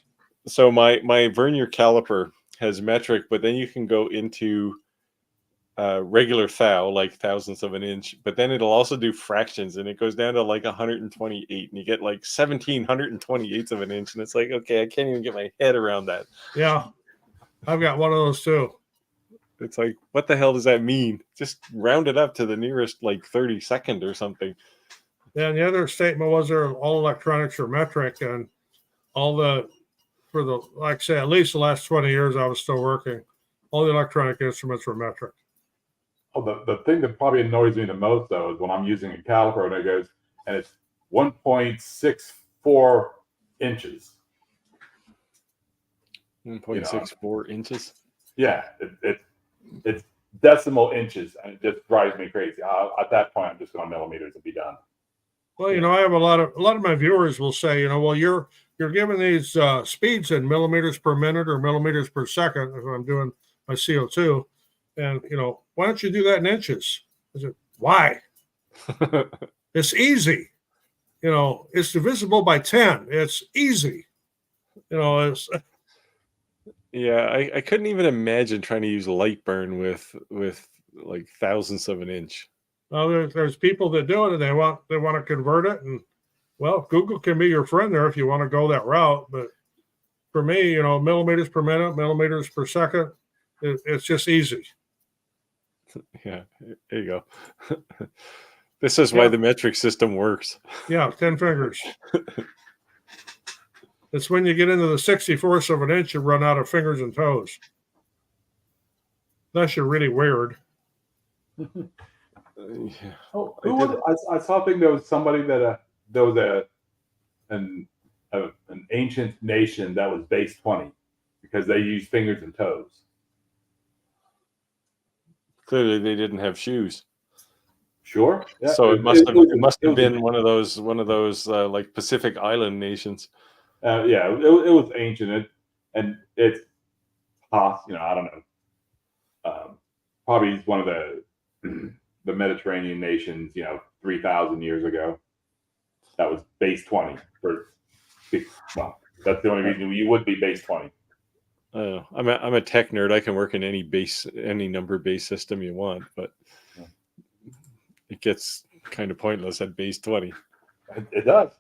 So my vernier caliper has metric, but then you can go into regular thou, like thousandths of an inch, but then it'll also do fractions, and it goes down to like 128, and you get like 1728ths of an inch, and it's like, okay, I can't even get my head around that. Yeah, I've got one of those too. It's like, what the hell does that mean? Just round it up to the nearest like 32nd or something. Yeah, and the other statement was all electronics are metric, and like I say, at least the last 20 years I was still working, all the electronic instruments were metric. Oh, the thing that probably annoys me the most though is when I'm using a caliper and it goes and it's 1.64 inches. 1.64 inches. Yeah, it's decimal inches, and it just drives me crazy. At that point, I'm just going millimeters and be done. Well, I have a lot of my viewers will say, well, you're giving these speeds in millimeters per minute or millimeters per second if I'm doing my CO2, and why don't you do that in inches? I said, why? It's easy. It's divisible by 10. It's easy. It's. Yeah, I couldn't even imagine trying to use light burn with like thousandths of an inch. Well, there's people that do it, and they want to convert it, and well, Google can be your friend there if you want to go that route. But for me, millimeters per minute, millimeters per second, it's just easy. Yeah, there you go. This is why the metric system works. Yeah, 10 fingers. It's when you get into the 64th of an inch, you run out of fingers and toes. Unless you're really weird. Oh, who was, I saw a thing. There was somebody that there was an ancient nation that was base 20 because they used fingers and toes. Clearly, they didn't have shoes. Sure. Yeah. So it must have been one of those like Pacific Island nations. Yeah, it was ancient, and it's I don't know. Probably one of the Mediterranean nations, 3,000 years ago. That was base 20 for. Well, that's the only reason you would be base 20. I'm a tech nerd. I can work in any number base system you want, but it gets kind of pointless at base 20. It does.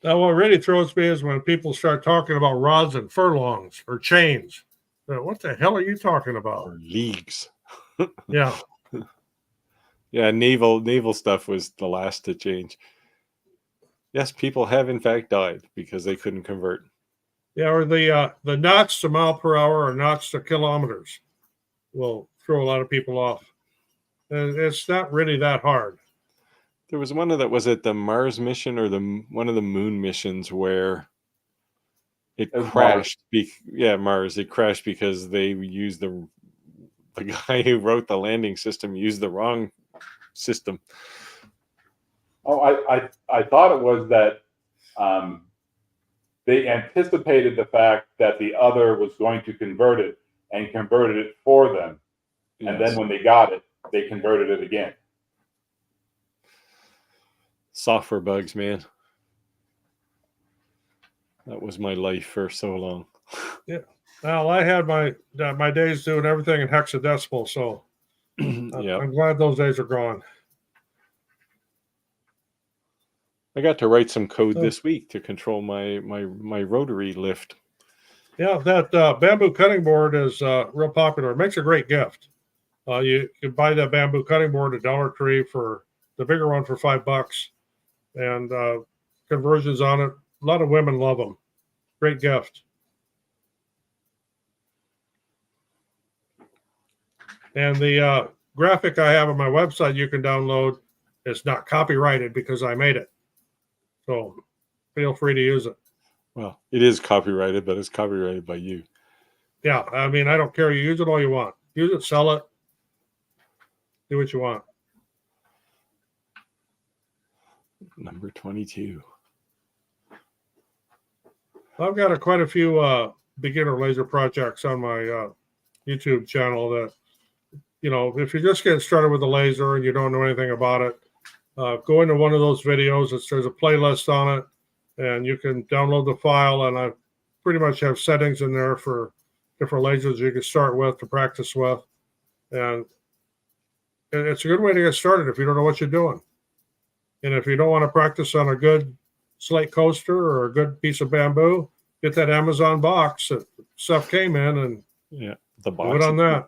Now, what really throws me is when people start talking about rods and furlongs or chains. What the hell are you talking about? Or leagues. Yeah. Yeah, naval stuff was the last to change. Yes, people have in fact died because they couldn't convert. Yeah, or the knots to mile per hour or knots to kilometers will throw a lot of people off. And it's not really that hard. There was one that was at the Mars mission or one of the moon missions where it crashed. Mars. It crashed because they used the guy who wrote the landing system used the wrong system. Oh, I thought it was that they anticipated the fact that the other was going to convert it and converted it for them. Yes. And then when they got it, they converted it again. Software bugs, man. That was my life for so long. Yeah. Well, I had my days doing everything in hexadecimal, so I'm glad those days are gone. I got to write some code this week to control my rotary lift. Yeah, that bamboo cutting board is real popular. It makes a great gift. You can buy that bamboo cutting board at Dollar Tree for the bigger one for $5, and conversions on it. A lot of women love them. Great gift. And the graphic I have on my website you can download is not copyrighted because I made it. So feel free to use it. Well, it is copyrighted, but it's copyrighted by you. Yeah, I mean, I don't care. You use it all you want. Use it, sell it, do what you want. Number 22. I've got quite a few beginner laser projects on my YouTube channel that, if you're just getting started with a laser and you don't know anything about it, go into one of those videos. There's a playlist on it, and you can download the file. And I pretty much have settings in there for different lasers you can start with to practice with. And it's a good way to get started if you don't know what you're doing. And if you don't want to practice on a good slate coaster or a good piece of bamboo, get that Amazon box that stuff came in and the box. Do it on that.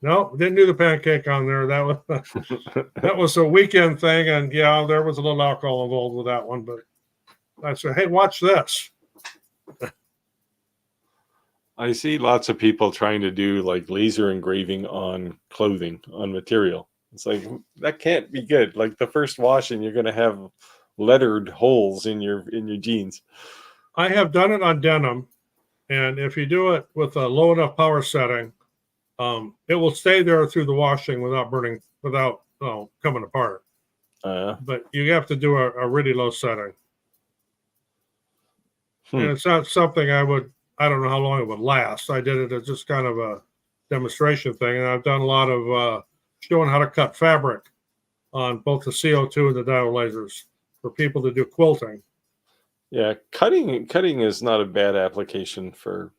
No, didn't do the pancake on there. That was a weekend thing, and there was a little alcohol involved with that one. But I said, "Hey, watch this." I see lots of people trying to do like laser engraving on clothing, on material. It's like that can't be good. Like the first wash, and you're going to have lettered holes in your jeans. I have done it on denim, and if you do it with a low enough power setting, it will stay there through the washing without burning, without coming apart. But you have to do a really low setting. And it's not something I don't know how long it would last. I did it as just kind of a demonstration thing. And I've done a lot of showing how to cut fabric on both the CO2 and the diode lasers for people to do quilting. Yeah, cutting is not a bad application for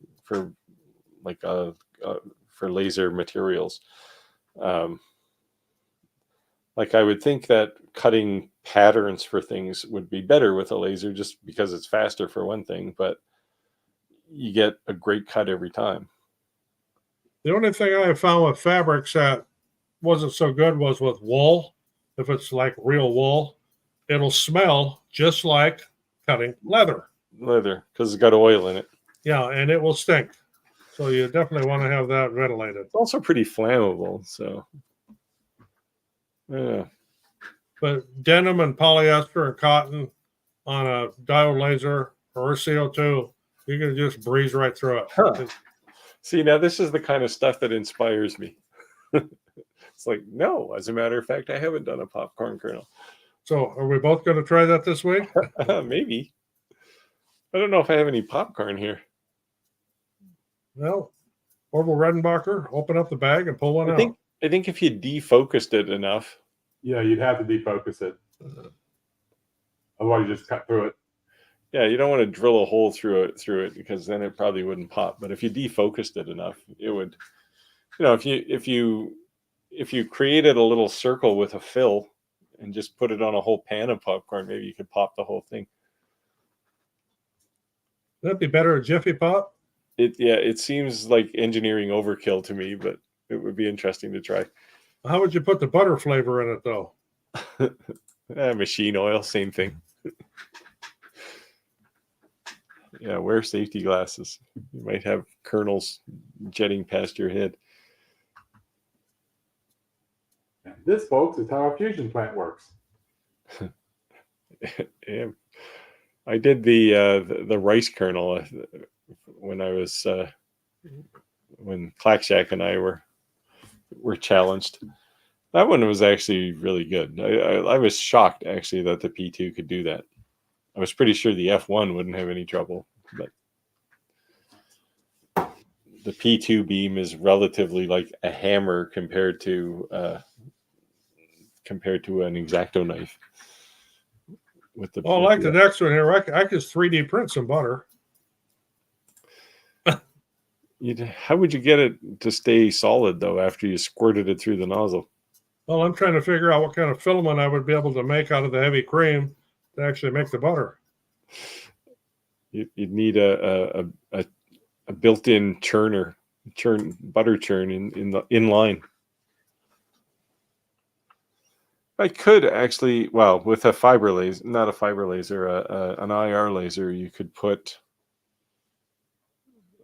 laser materials. Like I would think that cutting patterns for things would be better with a laser just because it's faster for one thing, but you get a great cut every time. The only thing I have found with fabrics that wasn't so good was with wool. If it's like real wool, it'll smell just like cutting leather. Leather, because it's got oil in it. Yeah, and it will stink. So you definitely want to have that ventilated. It's also pretty flammable. So, yeah. But denim and polyester and cotton on a diode laser or CO2, you can just breeze right through it. Huh. See, now this is the kind of stuff that inspires me. It's like, no, as a matter of fact, I haven't done a popcorn kernel. So are we both going to try that this week? Maybe. I don't know if I have any popcorn here. Well, Orville Redenbacher, open up the bag and pull one out. I think if you defocused it enough. Yeah, you'd have to defocus it. Otherwise, you just cut through it. Yeah, you don't want to drill a hole through it because then it probably wouldn't pop. But if you defocused it enough, it would. You know, if you created a little circle with a fill and just put it on a whole pan of popcorn, maybe you could pop the whole thing. That'd be better at Jiffy Pop. It seems like engineering overkill to me, but it would be interesting to try. How would you put the butter flavor in it, though? Machine oil, same thing. Yeah, wear safety glasses. You might have kernels jetting past your head. And this, folks, is how a fusion plant works. Yeah. I did the rice kernel when I was when Clackjack and I were challenged. That one was actually really good. I was shocked actually that the P2 could do that. I was pretty sure the F1 wouldn't have any trouble, but the P2 beam is relatively like a hammer compared to an X-Acto knife. With the Oh, I like the next one here. I can just 3D print some butter. How would you get it to stay solid though after you squirted it through the nozzle? Well, I'm trying to figure out what kind of filament I would be able to make out of the heavy cream to actually make the butter. You'd need a built-in butter churn in line. I could actually, well, with a fiber laser, not a fiber laser, an IR laser, you could put.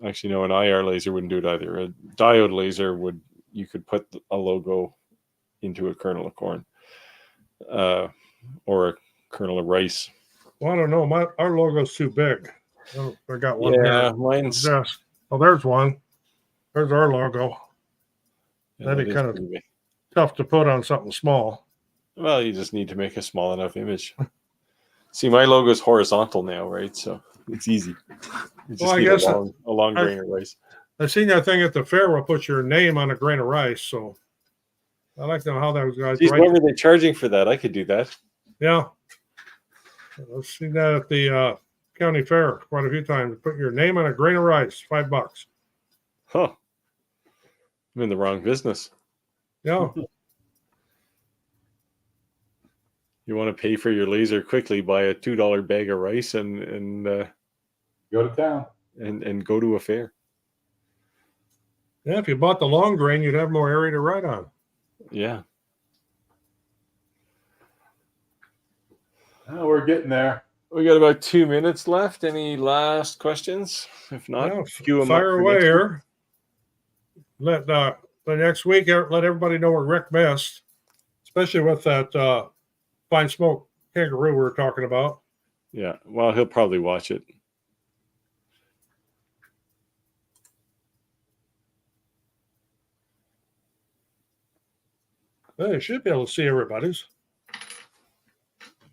Actually, no, an IR laser wouldn't do it either. A diode laser would. You could put a logo into a kernel of corn, or a kernel of rice. Well, I don't know. Our logo's too big. Oh, I got one. Yeah, here. mine's. Yes. Oh, there's one. There's our logo. Yeah, That'd be kind of tough to put on something small. Well, you just need to make a small enough image. See, my logo is horizontal now, right? So it's easy. You just need a long grain of rice. I've seen that thing at the fair where put your name on a grain of rice. So I like to know how those guys. Geez, what were they charging for that? I could do that. Yeah, I've seen that at the county fair quite a few times. Put your name on a grain of rice, $5. Huh. I'm in the wrong business. Yeah. You want to pay for your laser quickly, buy a $2 bag of rice and go to town and go to a fair. Yeah, if you bought the long grain, you'd have more area to write on. Yeah. Oh, we're getting there. We got about 2 minutes left. Any last questions? If not, fire away here. Let the next week let everybody know what Rick missed, especially with that fine smoke kangaroo we were talking about. Yeah, well, he'll probably watch it. Well, you should be able to see everybody's.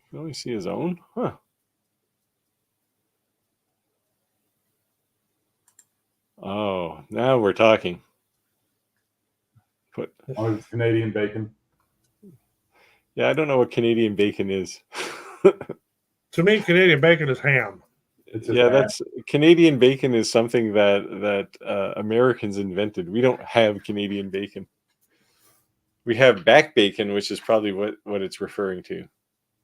Can only see his own? Huh. Oh, now we're talking. It's Canadian bacon. Yeah, I don't know what Canadian bacon is. To me, Canadian bacon is ham. That's Canadian bacon is something that Americans invented. We don't have Canadian bacon. We have back bacon, which is probably what it's referring to.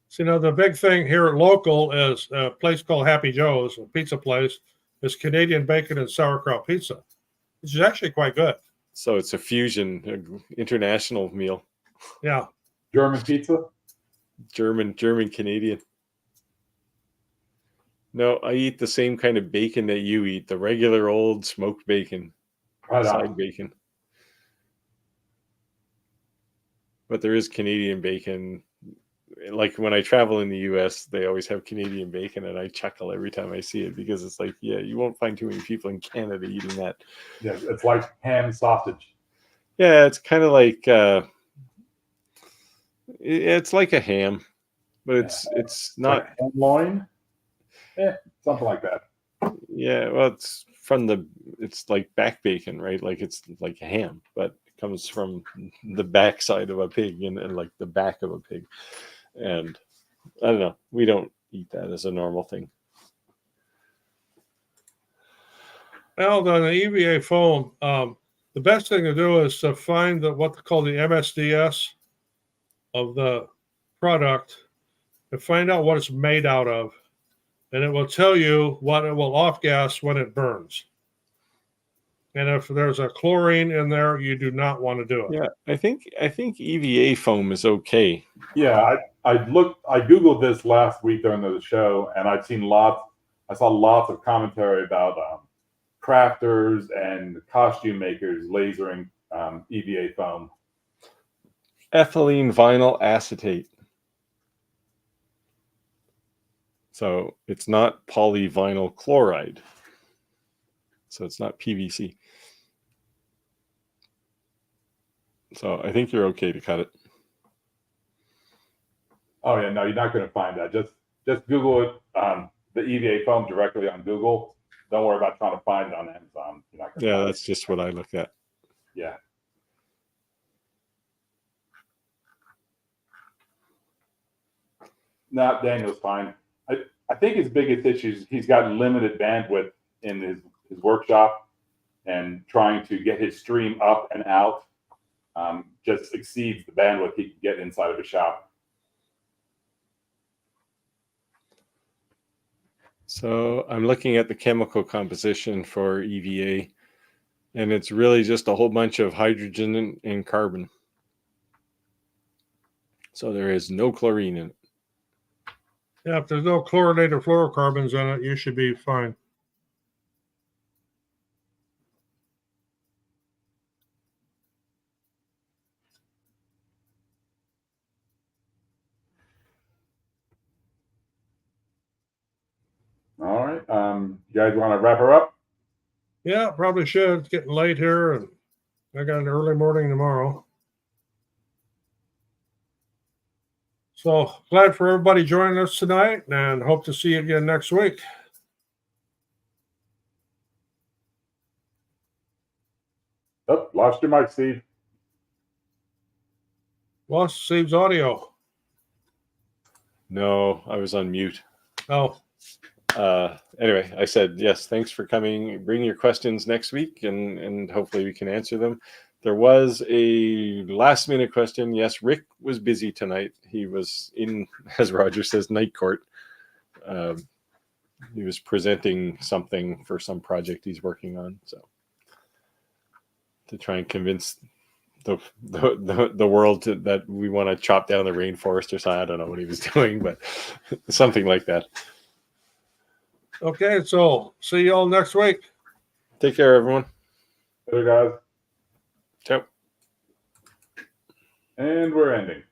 So, the big thing here at local is a place called Happy Joe's, a pizza place. is Canadian bacon and sauerkraut pizza, which is actually quite good. So it's a fusion, international meal. Yeah. German pizza. German, Canadian. No, I eat the same kind of bacon that you eat, the regular old smoked bacon, Right side on. bacon. But there is Canadian bacon. Like when I travel in the US, they always have Canadian bacon, and I chuckle every time I see it because it's like, yeah, you won't find too many people in Canada eating that. Yeah, it's like ham sausage. Yeah, it's kind of like it's like a ham, but it's not like ham loin. Something like that. Yeah, well, it's like back bacon, right? Like it's like a ham, but it comes from the backside of a pig and like the back of a pig. And I don't know, we don't eat that as a normal thing. Well, on the EVA foam, the best thing to do is to find what they call the MSDS of the product and find out what it's made out of. And it will tell you what it will off-gas when it burns. And if there's a chlorine in there, you do not want to do it. Yeah, I think EVA foam is okay. Yeah, I Googled this last week during the show, and I saw lots of commentary about crafters and costume makers lasering EVA foam. Ethylene vinyl acetate. So it's not polyvinyl chloride. So it's not PVC. So I think you're okay to cut it. Oh yeah, no, you're not going to find that. Just Google it, the EVA foam directly on Google. Don't worry about trying to find it on Amazon. You're not gonna find That's just what I look at. Yeah. No, Daniel's fine. I think his biggest issue is he's got limited bandwidth in his workshop, and trying to get his stream up and out just exceeds the bandwidth he can get inside of a shop. So I'm looking at the chemical composition for EVA, and it's really just a whole bunch of hydrogen and carbon. So there is no chlorine in it. Yeah, if there's no chlorinated fluorocarbons in it, you should be fine. All right. You guys want to wrap her up? Yeah, probably should. It's getting late here, and I got an early morning tomorrow. So glad for everybody joining us tonight, and hope to see you again next week. Oh, lost your mic, Steve. Lost Steve's audio. No, I was on mute. Oh. Anyway, I said, yes, thanks for coming. Bring your questions next week, and hopefully we can answer them. There was a last minute question. Yes, Rick was busy tonight. He was in, as Roger says, night court. He was presenting something for some project he's working on. So to try and convince the world that we want to chop down the rainforest or something. I don't know what he was doing, but something like that. Okay, so see you all next week. Take care, everyone. Later, guys. Ciao. And we're ending.